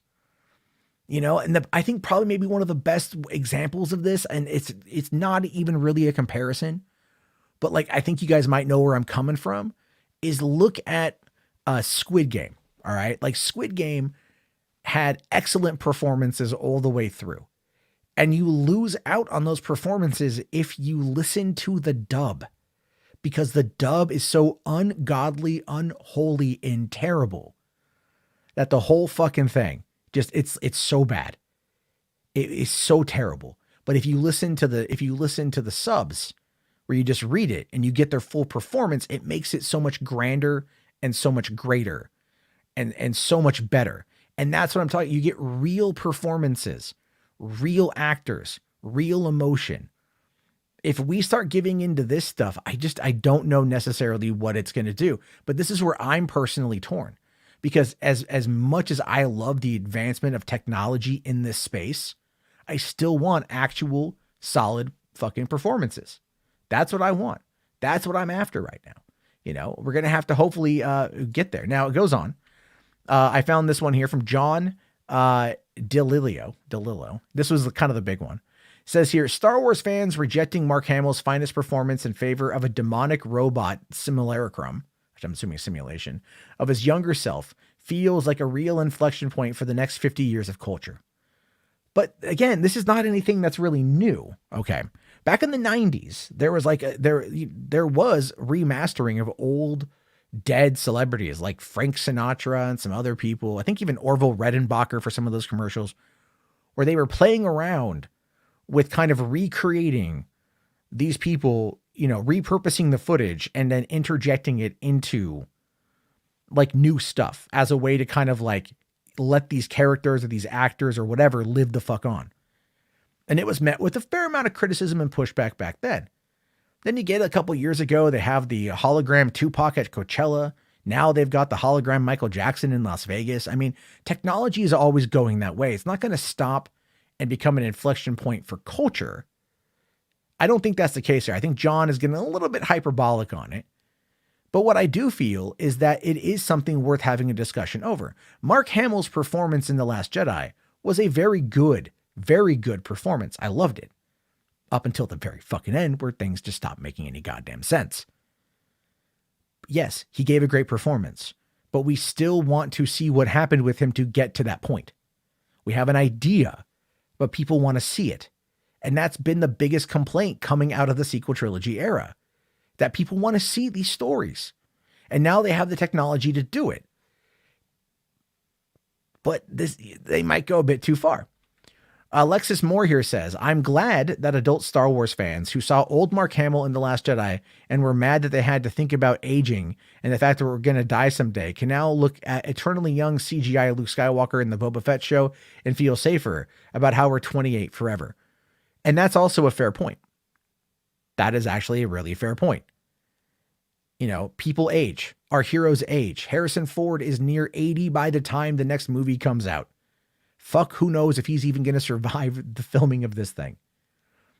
You know, and I think probably maybe one of the best examples of this, and it's not even really a comparison, but like I think you guys might know where I'm coming from, is look at Squid Game. All right, like Squid Game had excellent performances all the way through, and you lose out on those performances if you listen to the dub, because the dub is so ungodly, unholy, and terrible that the whole fucking thing just it's so bad. It is so terrible. But if you listen to the subs where you just read it and you get their full performance, it makes it so much grander and so much greater and so much better. And that's what I'm talking. You get real performances, real actors, real emotion. If we start giving into this stuff, I don't know necessarily what it's going to do. But this is where I'm personally torn, because as much as I love the advancement of technology in this space, I still want actual solid fucking performances. That's what I want. That's what I'm after right now. You know, we're going to have to hopefully get there. Now it goes on. I found this one here from John DeLillo. This was kind of the big one. It says here, Star Wars fans rejecting Mark Hamill's finest performance in favor of a demonic robot simulacrum, which I'm assuming simulation, of his younger self feels like a real inflection point for the next 50 years of culture. But again, this is not anything that's really new. Okay. Back in the 90s, there was like there was remastering of old dead celebrities like Frank Sinatra and some other people. I think even Orville Redenbacher for some of those commercials, where they were playing around with kind of recreating these people, you know, repurposing the footage and then interjecting it into like new stuff as a way to kind of like let these characters or these actors or whatever live the fuck on. And it was met with a fair amount of criticism and pushback back then. Then you get a couple years ago, they have the hologram Tupac at Coachella. Now they've got the hologram Michael Jackson in Las Vegas. I mean, technology is always going that way. It's not going to stop and become an inflection point for culture. I don't think that's the case here. I think John is getting a little bit hyperbolic on it. But what I do feel is that it is something worth having a discussion over. Mark Hamill's performance in The Last Jedi was a very good performance. I loved it. Up until the very fucking end, where things just stopped making any goddamn sense. Yes, he gave a great performance, but we still want to see what happened with him to get to that point. We have an idea, but people want to see it. And that's been the biggest complaint coming out of the sequel trilogy era, that people want to see these stories. And now they have the technology to do it. But they might go a bit too far. Alexis Moore here says, I'm glad that adult Star Wars fans who saw old Mark Hamill in The Last Jedi and were mad that they had to think about aging and the fact that we're going to die someday can now look at eternally young CGI Luke Skywalker in the Boba Fett show and feel safer about how we're 28 forever. And that's also a fair point. That is actually a really fair point. You know, people age. Our heroes age. Harrison Ford is near 80 by the time the next movie comes out. Fuck, who knows if he's even going to survive the filming of this thing.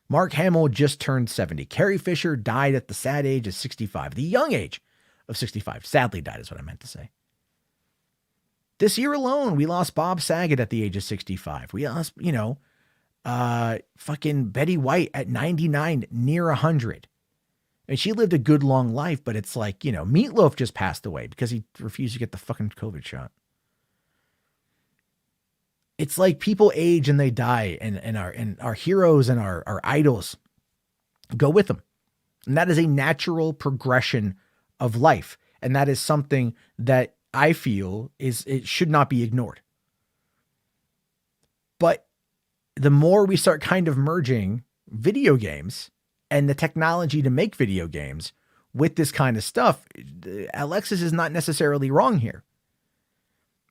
Mark Hamill just turned 70. Carrie Fisher died at the sad age of 65. The young age of 65. Sadly died is what I meant to say. This year alone, we lost Bob Saget at the age of 65. We lost, fucking Betty White at 99, near 100. And she lived a good long life, but it's like, Meatloaf just passed away because he refused to get the fucking COVID shot. It's like people age and they die, and our heroes and our idols go with them. And that is a natural progression of life. And that is something that I feel it should not be ignored. But the more we start kind of merging video games and the technology to make video games with this kind of stuff, Alexis is not necessarily wrong here.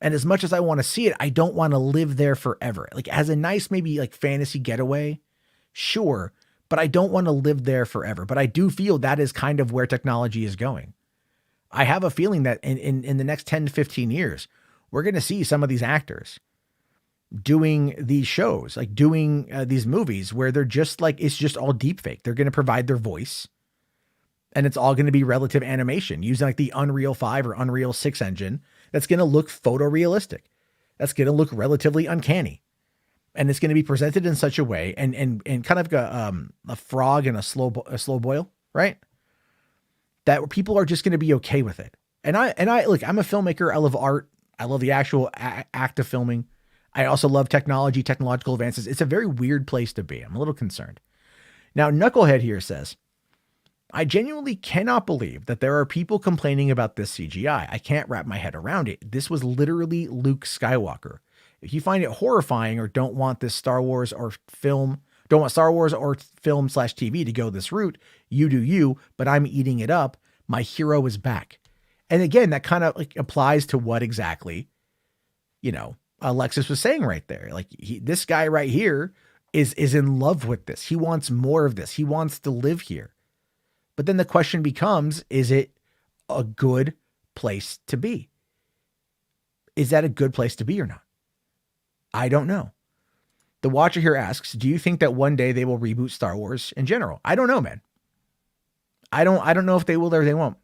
And as much as I want to see it, I don't want to live there forever. Like, as a nice, maybe like fantasy getaway, sure, but I don't want to live there forever. But I do feel that is kind of where technology is going. I have a feeling that in the next 10 to 15 years, we're going to see some of these actors doing these shows, like doing these movies where they're just like, it's just all deep fake. They're going to provide their voice and it's all going to be relative animation using like the Unreal 5 or Unreal 6 engine. That's going to look photorealistic. That's going to look relatively uncanny. And it's going to be presented in such a way and kind of a frog in a slow boil, right? That people are just going to be okay with it. And I look, I'm a filmmaker. I love art. I love the actual act of filming. I also love technology, technological advances. It's a very weird place to be. I'm a little concerned. Now, Knucklehead here says, I genuinely cannot believe that there are people complaining about this CGI. I can't wrap my head around it. This was literally Luke Skywalker. If you find it horrifying or don't want this Star Wars or film / TV to go this route, you do you, but I'm eating it up. My hero is back. And again, that kind of like applies to what exactly, Alexis was saying right there. Like this guy right here is in love with this. He wants more of this. He wants to live here. But then the question becomes, is it a good place to be? Is that a good place to be or not? I don't know. The Watcher here asks, do you think that one day they will reboot Star Wars in general? I don't know, man. I don't know if they will or they won't,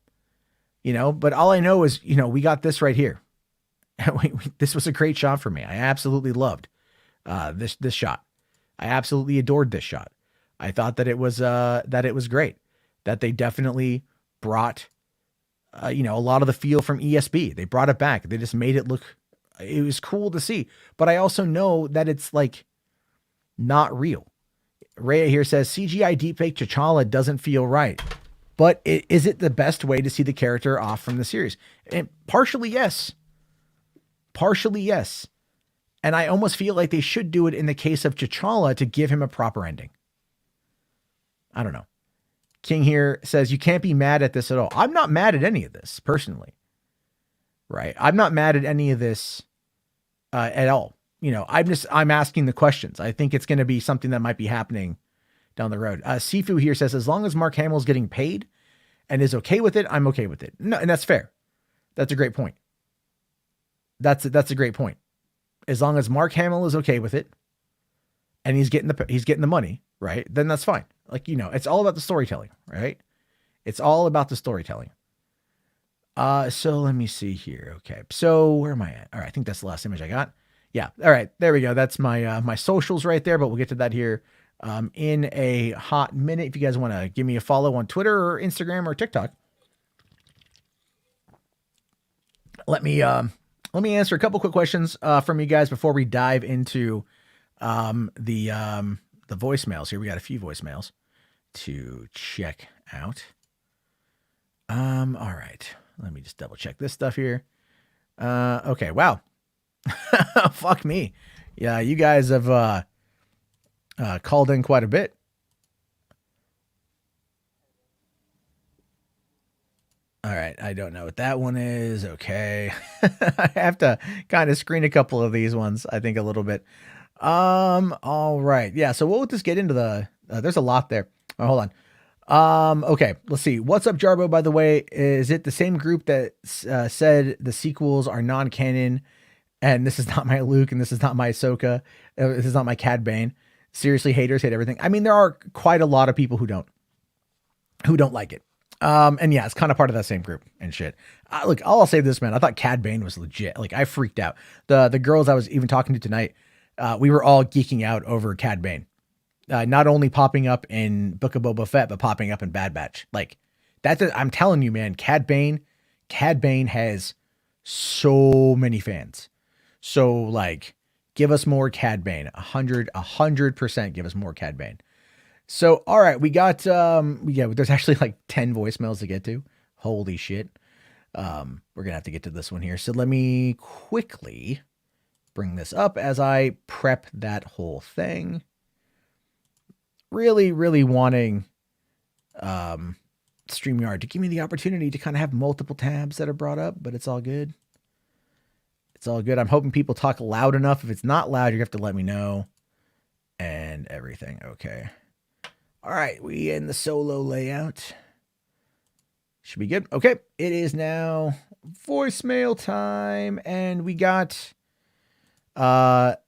but all I know is, we got this right here. This was a great shot for me. I absolutely loved this shot. I absolutely adored this shot. I thought that it was great, that they definitely brought, a lot of the feel from ESB. They brought it back. They just made it look, it was cool to see, but I also know that it's like not real. Rhea here says CGI deepfake T'Challa doesn't feel right, but is it the best way to see the character off from the series? And partially, yes. And I almost feel like they should do it in the case of T'Challa to give him a proper ending. I don't know. King here says you can't be mad at this at all. I'm not mad at any of this personally. Right. I'm not mad at any of this at all. I'm asking the questions. I think it's going to be something that might be happening down the road. Sifu here says, as long as Mark Hamill's getting paid and is okay with it, I'm okay with it. No, and that's fair. That's a great point. That's a great point. As long as Mark Hamill is okay with it and he's getting the money, right? Then that's fine. Like, it's all about the storytelling, right? It's all about the storytelling. So let me see here. Okay. So where am I at? All right. I think that's the last image I got. Yeah. All right. There we go. That's my socials right there, but we'll get to that here in a hot minute. If you guys want to give me a follow on Twitter or Instagram or TikTok, let me answer a couple quick questions from you guys before we dive into the voicemails here. We got a few voicemails to check out. All right. Let me just double check this stuff here. Okay. Wow. Fuck me. Yeah. You guys have called in quite a bit. All right. I don't know what that one is. Okay. I have to kind of screen a couple of these ones, I think a little bit. All right. Yeah. So we'll just get into there's a lot there. Oh, hold on. Okay, let's see. What's up, Jarbo, by the way? Is it the same group that said the sequels are non-canon and this is not my Luke and this is not my Ahsoka, this is not my Cad Bane? Seriously, haters hate everything. I mean, there are quite a lot of people who don't like it. And yeah, it's kind of part of that same group and shit. Look, I'll say this, man. I thought Cad Bane was legit. Like, I freaked out. The girls I was even talking to tonight, we were all geeking out over Cad Bane. Not only popping up in Book of Boba Fett, but popping up in Bad Batch. Like I'm telling you, man, Cad Bane has so many fans. So like, give us more Cad Bane. 100% give us more Cad Bane. So, all right, we got, there's actually like 10 voicemails to get to. Holy shit. We're going to have to get to this one here. So let me quickly bring this up as I prep that whole thing. Really, really wanting StreamYard to give me the opportunity to kind of have multiple tabs that are brought up, but it's all good. It's all good. I'm hoping people talk loud enough. If it's not loud, you have to let me know. And everything. Okay. All right. We in the solo layout. Should be good. Okay. It is now voicemail time. And we got, let's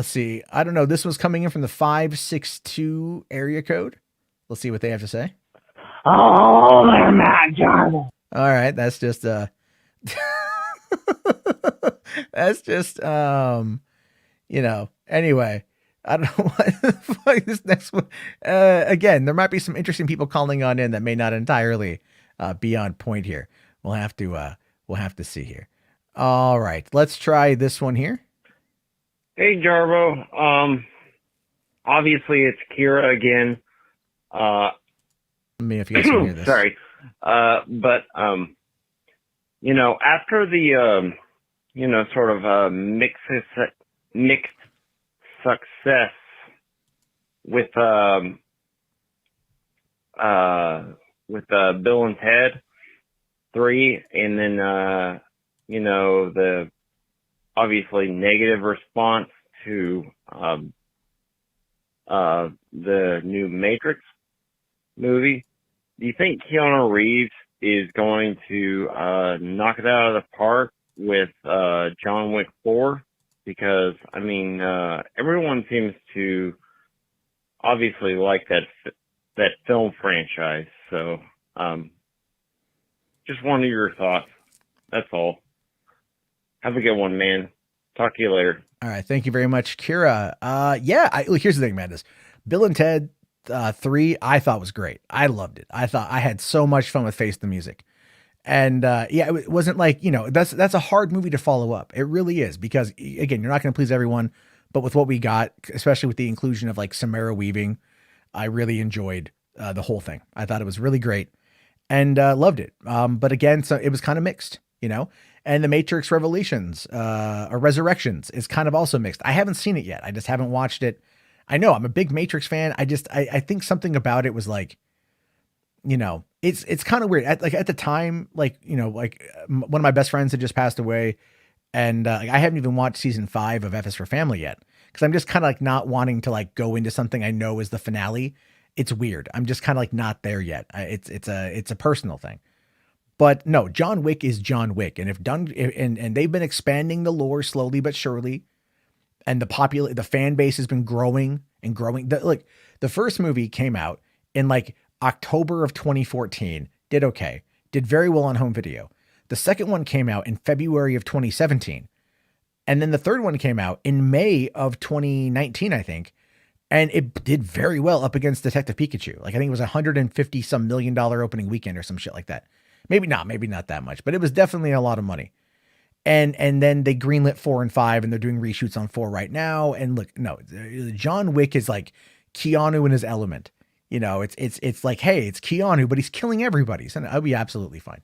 see. I don't know. This was coming in from the 562 area code. Let's see what they have to say. Oh, they're Matt Jarvis. All right. That's just, that's just, you know, anyway, I don't know what this next one. Again, there might be some interesting people calling on in that may not entirely be on point here. We'll have to see here. All right, let's try this one here. Hey, Jarbo. Obviously it's Kira again. Let me if you guys can hear this. Sorry. But you know, after the you know, sort of mixed success with Bill and Ted 3, and then you know, the obviously negative response to the new Matrix movie, do you think Keanu Reeves is going to knock it out of the park with John Wick 4? Because, I mean, everyone seems to obviously like that film franchise. So, just wanted your thoughts. That's all. Have a good one, man. Talk to you later. All right. Thank you very much, Kira. Yeah, look, here's the thing, man. Bill and Ted 3, I thought was great. I loved it. I thought I had so much fun with Face the Music. And yeah, it wasn't like, you know, that's a hard movie to follow up. It really is, because again, you're not going to please everyone, but with what we got, especially with the inclusion of like Samara Weaving, I really enjoyed the whole thing. I thought it was really great and loved it. But again, so it was kind of mixed, you know, and the Matrix Revelations or Resurrections is kind of also mixed. I haven't seen it yet. I just haven't watched it. I know I'm a big Matrix fan. I think something about it was like, you know, it's kind of weird. At the time, like, you know, like one of my best friends had just passed away, and like, I haven't even watched season 5 of F is for Family yet, because I'm just kind of like not wanting to like go into something I know is the finale. It's weird. I'm just kind of like not there yet. It's a personal thing. But no, John Wick is John Wick, and and they've been expanding the lore slowly but surely, and the fan base has been growing and growing. The first movie came out in like October of 2014, did okay, did very well on home video. The second one came out in February of 2017. And then the third one came out in May of 2019, I think. And it did very well up against Detective Pikachu. Like, I think it was $150 some million opening weekend or some shit like that. Maybe not that much, but it was definitely a lot of money. And then they greenlit 4 and 5, and they're doing reshoots on 4 right now. And look, no, John Wick is like Keanu in his element. You know, it's like, hey, it's Keanu, but he's killing everybody. So I'll be absolutely fine.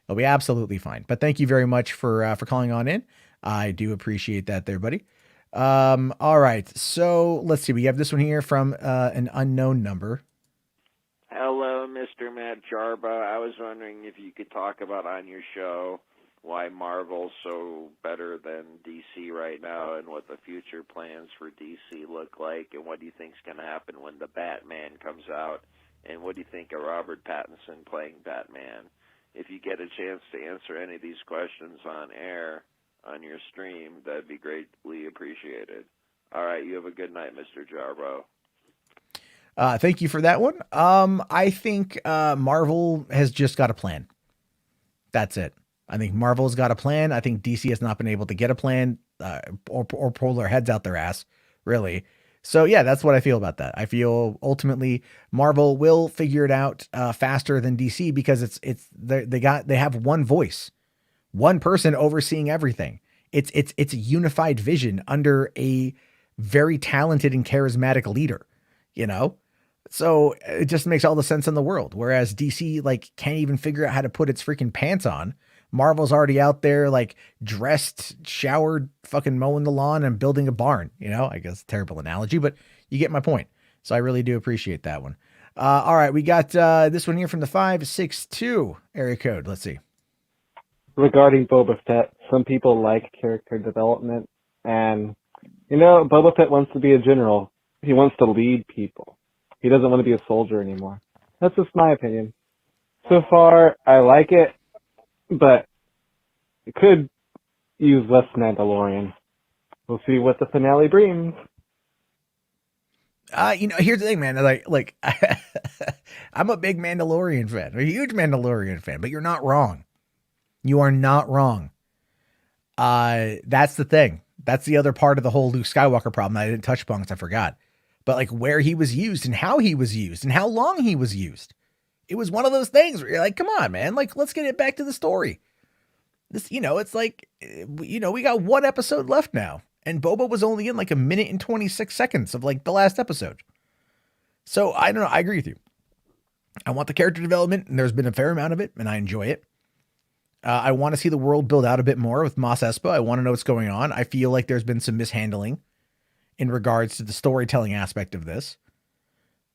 It'll be absolutely fine. But thank you very much for calling on in. I do appreciate that there, buddy. All right. So let's see. We have this one here from an unknown number. Hello, Mr. Matt Jarba. I was wondering if you could talk about on your show why Marvel's so better than DC right now, and what the future plans for DC look like, and what do you think's going to happen when the Batman comes out, and what do you think of Robert Pattinson playing Batman? If you get a chance to answer any of these questions on air on your stream, that'd be greatly appreciated. All right, you have a good night, Mr. Jarbo. Thank you for that one. I think Marvel has just got a plan. That's it. I think Marvel's got a plan. I think DC has not been able to get a plan or pull their heads out their ass, really. So yeah, that's what I feel about that. I feel ultimately Marvel will figure it out faster than DC, because they have one voice, one person overseeing everything. It's a unified vision under a very talented and charismatic leader, you know? So it just makes all the sense in the world. Whereas DC like can't even figure out how to put its freaking pants on. Marvel's already out there, like dressed, showered, fucking mowing the lawn and building a barn. You know, I guess terrible analogy, but you get my point. So I really do appreciate that one. All right, we got this one here from the 562 area code. Let's see. Regarding Boba Fett, some people like character development, and Boba Fett wants to be a general. He wants to lead people. He doesn't want to be a soldier anymore. That's just my opinion. So far, I like it, but it could use less Mandalorian. We'll see what the finale brings. Here's the thing, man. Like I'm a big Mandalorian fan, a huge Mandalorian fan, but you're not wrong. You are not wrong. That's the thing. That's the other part of the whole Luke Skywalker problem that I didn't touch upon because I forgot. But like where he was used and how he was used and how long he was used. It was one of those things where you're like, come on, man. Like, let's get it back to the story. This, it's like, we got one episode left now. And Boba was only in like a minute and 26 seconds of like the last episode. So I don't know. I agree with you. I want the character development, and there's been a fair amount of it, and I enjoy it. I want to see the world build out a bit more with Mos Espa. I want to know what's going on. I feel like there's been some mishandling in regards to the storytelling aspect of this.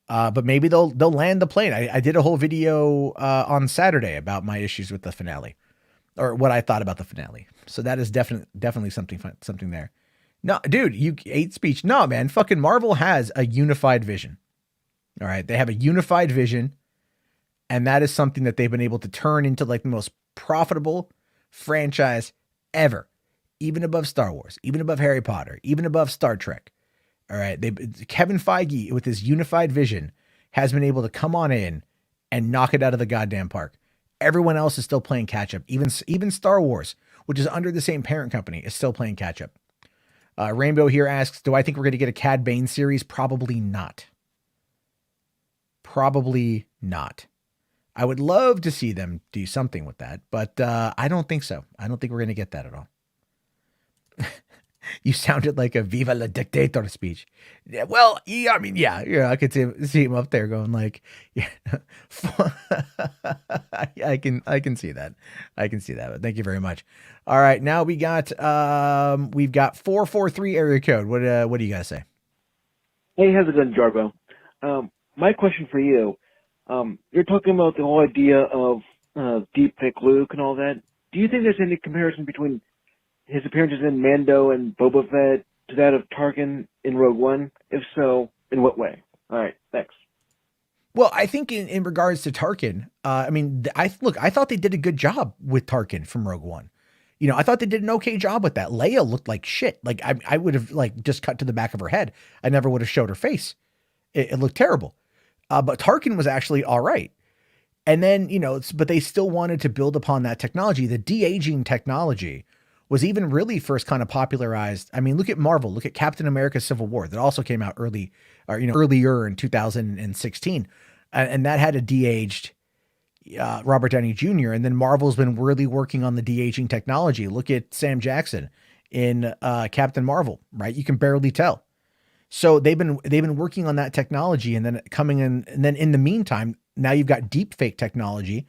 But maybe they'll land the plane. I did a whole video on Saturday about my issues with the finale, or what I thought about the finale. So that is definitely something there. No, dude, you hate speech. No, man, fucking Marvel has a unified vision. All right, they have a unified vision, and that is something that they've been able to turn into like the most profitable franchise ever, even above Star Wars, even above Harry Potter, even above Star Trek. All right, Kevin Feige with his unified vision has been able to come on in and knock it out of the goddamn park. Everyone else is still playing catch up. Even Star Wars, which is under the same parent company, is still playing catch up. Rainbow here asks, do I think we're going to get a Cad Bane series? Probably not. Probably not. I would love to see them do something with that, but I don't think so. I don't think we're going to get that at all. You sounded like a Viva la Dictator speech. Yeah, well, yeah, I mean, yeah, I could see him up there going like, yeah. I can see that. I can see that. But thank you very much. All right, now we've got 443 area code. What do you guys say? Hey, how's it going, Jarbo? My question for you, you're talking about the whole idea of deepfake Luke and all that. Do you think there's any comparison between his appearances in Mando and Boba Fett to that of Tarkin in Rogue One? If so, in what way? All right, thanks. Well, I think in regards to Tarkin, I thought they did a good job with Tarkin from Rogue One. I thought they did an okay job with that. Leia looked like shit. Like I would have like just cut to the back of her head. I never would have showed her face. It looked terrible. But Tarkin was actually all right. And then, but they still wanted to build upon that technology. The de-aging technology was even really first kind of popularized. I mean, look at Marvel, look at Captain America Civil War that also came out earlier in 2016. And that had a de-aged Robert Downey Jr. And then Marvel's been really working on the de-aging technology. Look at Sam Jackson in Captain Marvel, right? You can barely tell. So they've been working on that technology, and then coming in, and then in the meantime, now you've got deep fake technology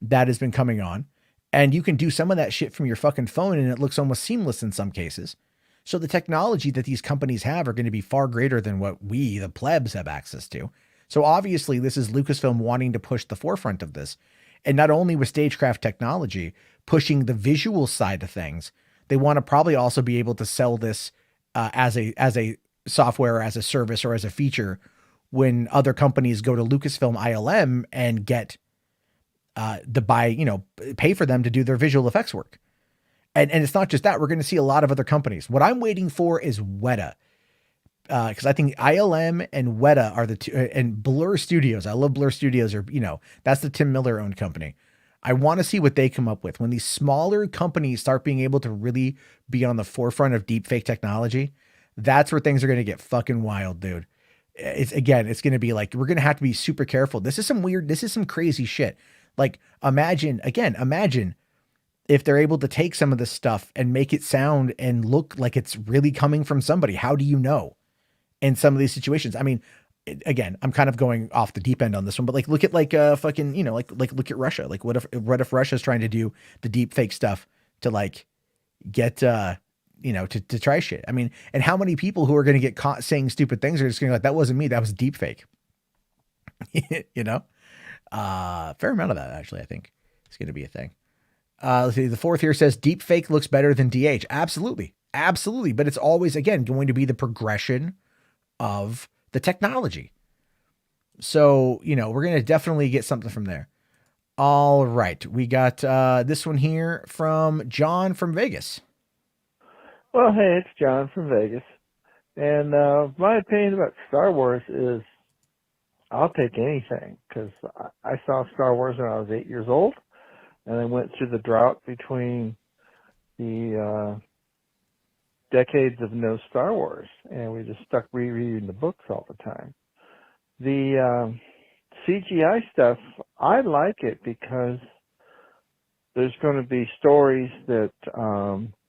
that has been coming on, and you can do some of that shit from your fucking phone, and it looks almost seamless in some cases. So the technology that these companies have are going to be far greater than what we, the plebs, have access to. So obviously this is Lucasfilm wanting to push the forefront of this. And not only with stagecraft technology pushing the visual side of things, they want to probably also be able to sell this as a software, or as a service, or as a feature when other companies go to Lucasfilm ILM and get pay for them to do their visual effects work. And it's not just that. We're going to see a lot of other companies. What I'm waiting for is WEDA. Because I think ILM and WEDA are the two, and Blur Studios. I love Blur Studios, that's the Tim Miller owned company. I want to see what they come up with when these smaller companies start being able to really be on the forefront of deepfake technology. That's where things are going to get fucking wild, dude. It's going to be like, we're going to have to be super careful. This is some crazy shit. Like imagine if they're able to take some of this stuff and make it sound and look like it's really coming from somebody. How do you know in some of these situations? I mean, again, I'm kind of going off the deep end on this one, but like, look at like fucking, like look at Russia. Like what if Russia's trying to do the deep fake stuff to like get, to try shit. I mean, and how many people who are going to get caught saying stupid things are just going to be like, that wasn't me. That was deep fake, fair amount of that actually, I think it's going to be a thing. Let's see. The fourth here says deep fake looks better than DH. Absolutely. Absolutely. But it's always, again, going to be the progression of the technology. So, we're going to definitely get something from there. All right. We got this one here from John from Vegas. Well, hey, it's John from Vegas. And my opinion about Star Wars is I'll take anything because I saw Star Wars when I was 8 years old, and I went through the drought between the decades of no Star Wars, and we just stuck rereading the books all the time. The CGI stuff, I like it because there's going to be stories that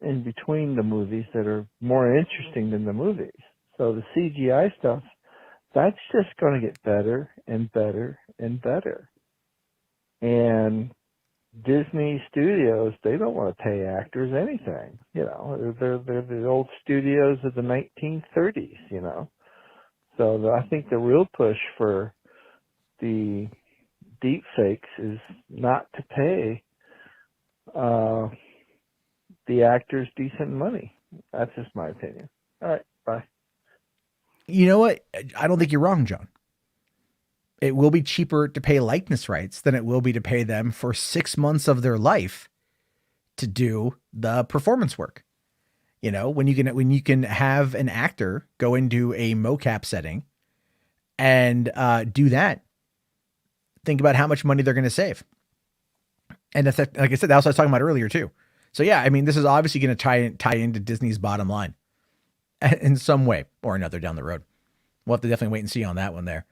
in between the movies that are more interesting than the movies. So the CGI stuff, that's just going to get better and better and better. And Disney Studios, they don't want to pay actors anything. They're the old studios of the 1930s, So I think the real push for the deep fakes is not to pay the actors decent money. That's just my opinion. All right, bye. You know what? I don't think you're wrong, John. It will be cheaper to pay likeness rights than it will be to pay them for 6 months of their life to do the performance work. When you can have an actor go into a mocap setting and do that, think about how much money they're going to save. And that's, like I said, that's what I was talking about earlier too. So yeah, I mean, this is obviously going to tie into Disney's bottom line in some way or another down the road. We'll have to definitely wait and see on that one there.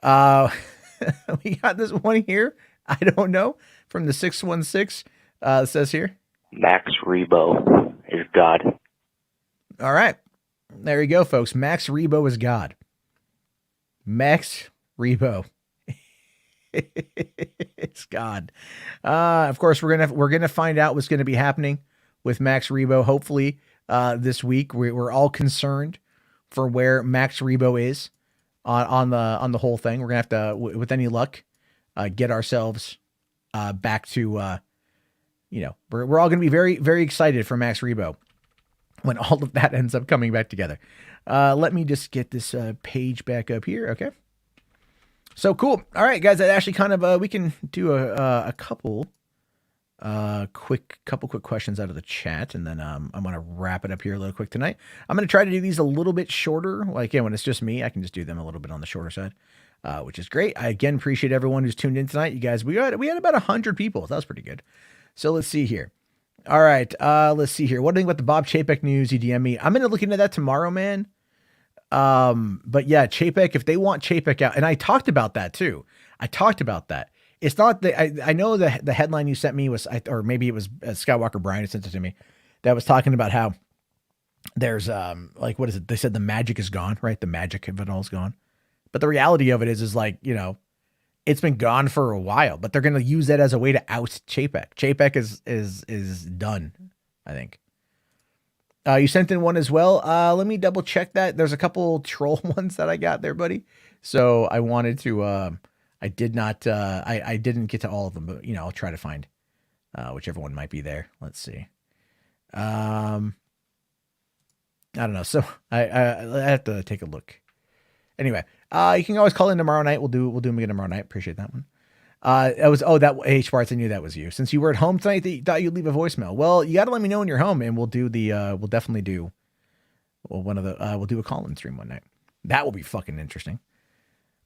We got this one here. I don't know, from the 616. Says here, Max Rebo is God. All right, there you go, folks. Max Rebo is God. Max Rebo. It's God. Of course, we're gonna find out what's gonna be happening with Max Rebo. Hopefully, this week we're all concerned for where Max Rebo is on the whole thing. We're gonna have to, with any luck, get ourselves back to we're all gonna be very, very excited for Max Rebo when all of that ends up coming back together. Let me just get this page back up here. Okay. So cool. All right, guys, that actually kind of, we can do a couple quick questions out of the chat. And then I'm going to wrap it up here a little quick tonight. I'm going to try to do these a little bit shorter. Like, when it's just me, I can just do them a little bit on the shorter side, which is great. I again appreciate everyone who's tuned in tonight. You guys, we had about 100 people. That was pretty good. So let's see here. All right. Let's see here. What do you think about the Bob Chapek news? You DM me. I'm going to look into that tomorrow, man. But yeah, Chapek, if they want Chapek out, and I talked about that too. It's not that I know the headline you sent me was, or maybe it was Skywalker Brian who sent it to me, that was talking about how there's, like, what is it? They said the magic is gone, right? The magic of it all is gone. But the reality of it is like, it's been gone for a while, but they're going to use that as a way to out Chapek. Chapek is done, I think. You sent in one as well. Let me double check that. There's a couple troll ones that I got there, buddy. So I wanted to, I did not, I didn't get to all of them, but I'll try to find, whichever one might be there. Let's see. I don't know. So I have to take a look. Anyway, you can always call in tomorrow night. We'll do them again tomorrow night. Appreciate that one. That H Barts, I knew that was you. Since you were at home tonight, they thought you'd leave a voicemail. Well, you got to let me know when you're home, and we'll do we'll definitely do, we'll do a call-in stream one night. That will be fucking interesting.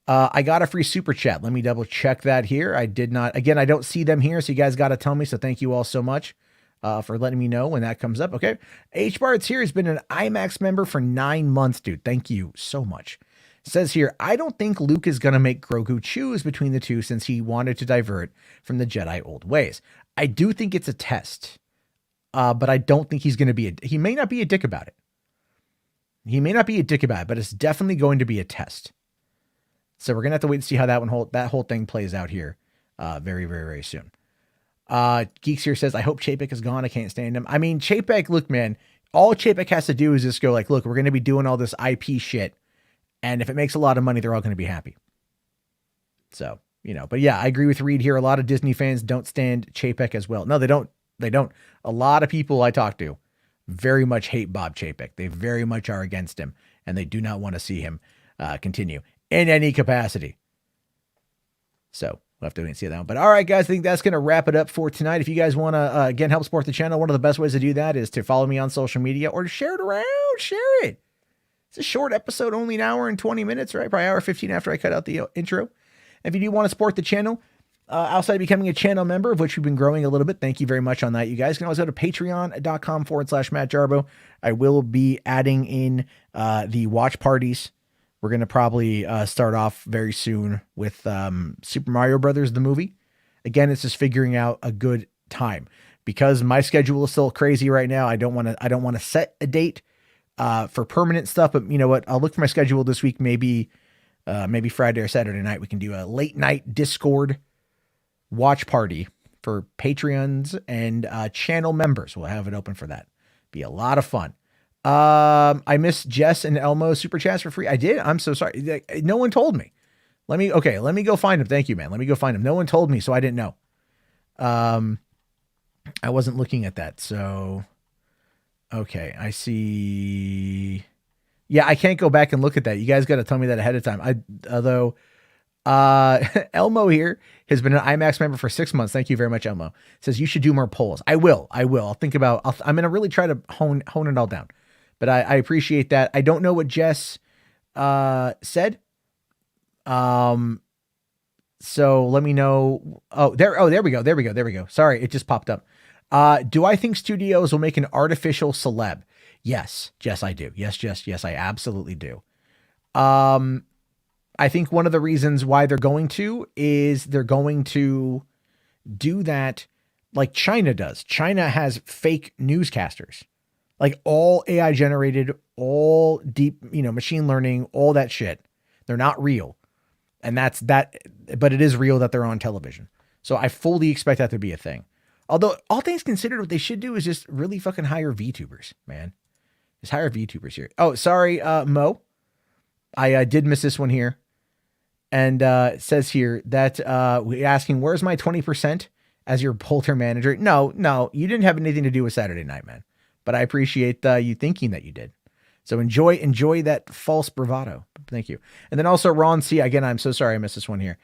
I got a free super chat. Let me double check that here. I did not, again, I don't see them here, so you guys got to tell me. So thank you all so much, for letting me know when that comes up. Okay. H Barts here has been an IMAX member for 9 months, dude. Thank you so much. Says here, I don't think Luke is going to make Grogu choose between the two since he wanted to divert from the Jedi old ways. I do think it's a test, but I don't think he's going to he may not be a dick about it. But it's definitely going to be a test. So we're gonna have to wait and see how that whole thing plays out here, very, very, very soon. Geeks here says, I hope Chapek is gone. I can't stand him. I mean, Chapek, look, man, all Chapek has to do is just go like, look, we're going to be doing all this IP shit. And if it makes a lot of money, they're all going to be happy. So, but yeah, I agree with Reed here. A lot of Disney fans don't stand Chapek as well. No, they don't. They don't. A lot of people I talk to very much hate Bob Chapek. They very much are against him, and they do not want to see him continue in any capacity. So we'll have to wait and see that one. But all right, guys, I think that's going to wrap it up for tonight. If you guys want to, again, help support the channel, one of the best ways to do that is to follow me on social media or to share it around. Share it. It's a short episode, only an hour and 20 minutes, right? Probably hour 15 after I cut out the intro. If you do want to support the channel, outside of becoming a channel member, of which we've been growing a little bit, thank you very much on that, you guys. You can always go to patreon.com/Matt Jarbo. I will be adding in the watch parties. We're going to probably start off very soon with Super Mario Brothers, the movie. Again, it's just figuring out a good time because my schedule is still crazy right now. I don't want to set a date for permanent stuff, but you know what? I'll look for my schedule this week. Maybe Friday or Saturday night, we can do a late night Discord watch party for Patreons and channel members. We'll have it open for that. Be a lot of fun. I missed Jess and Elmo super chats for free. I did. I'm so sorry. No one told me. Let me go find him. Thank you, man. Let me go find him. No one told me, so I didn't know. I wasn't looking at that. So, okay. I see. Yeah, I can't go back and look at that. You guys got to tell me that ahead of time. Although Elmo here has been an IMAX member for 6 months. Thank you very much, Elmo. Says you should do more polls. I will. I'll think about, I'm going to really try to hone it all down. But I appreciate that. I don't know what Jess said. So let me know. There we go. Sorry, it just popped up. Do I think studios will make an artificial celeb? Yes, Jess, I do. Yes, I absolutely do. I think one of the reasons why they're going to is they're going to do that like China does. China has fake newscasters. Like all AI generated, all deep, machine learning, all that shit. They're not real. And that's that, but it is real that they're on television. So I fully expect that to be a thing. Although all things considered, what they should do is just really fucking hire VTubers, man. Just hire VTubers here. Oh, sorry, Mo. I did miss this one here. And it says here that we're asking, where's my 20% as your Polter manager? No, you didn't have anything to do with Saturday night, man. But I appreciate you thinking that you did. So enjoy that false bravado. Thank you. And then also Ron C. Again, I'm so sorry I missed this one here.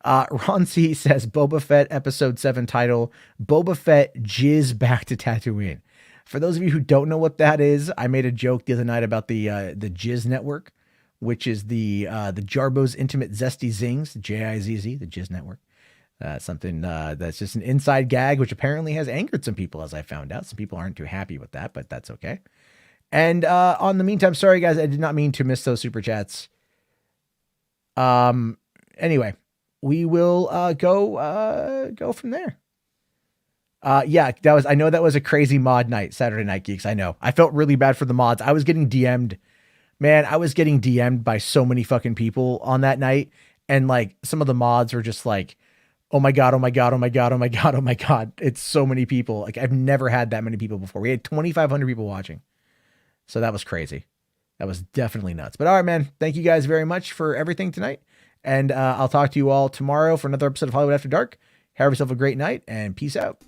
Ron C. says Boba Fett episode 7 title, Boba Fett jizz back to Tatooine. For those of you who don't know what that is, I made a joke the other night about the Jizz Network, which is the Jarbo's Intimate Zesty Zings, JIZZ, the Jizz Network. Something that's just an inside gag, which apparently has angered some people, as I found out. Some people aren't too happy with that, but that's okay. And on the meantime, sorry guys, I did not mean to miss those super chats. Anyway, we will go from there. Yeah, I know that was a crazy mod night, Saturday Night Geeks. I know. I felt really bad for the mods. I was getting DM'd. Man, I was getting DM'd by so many fucking people on that night. And like some of the mods were just like, oh my God. It's so many people. Like I've never had that many people before. We had 2,500 people watching. So that was crazy. That was definitely nuts. But all right, man. Thank you guys very much for everything tonight. And I'll talk to you all tomorrow for another episode of Hollywood After Dark. Have yourself a great night and peace out.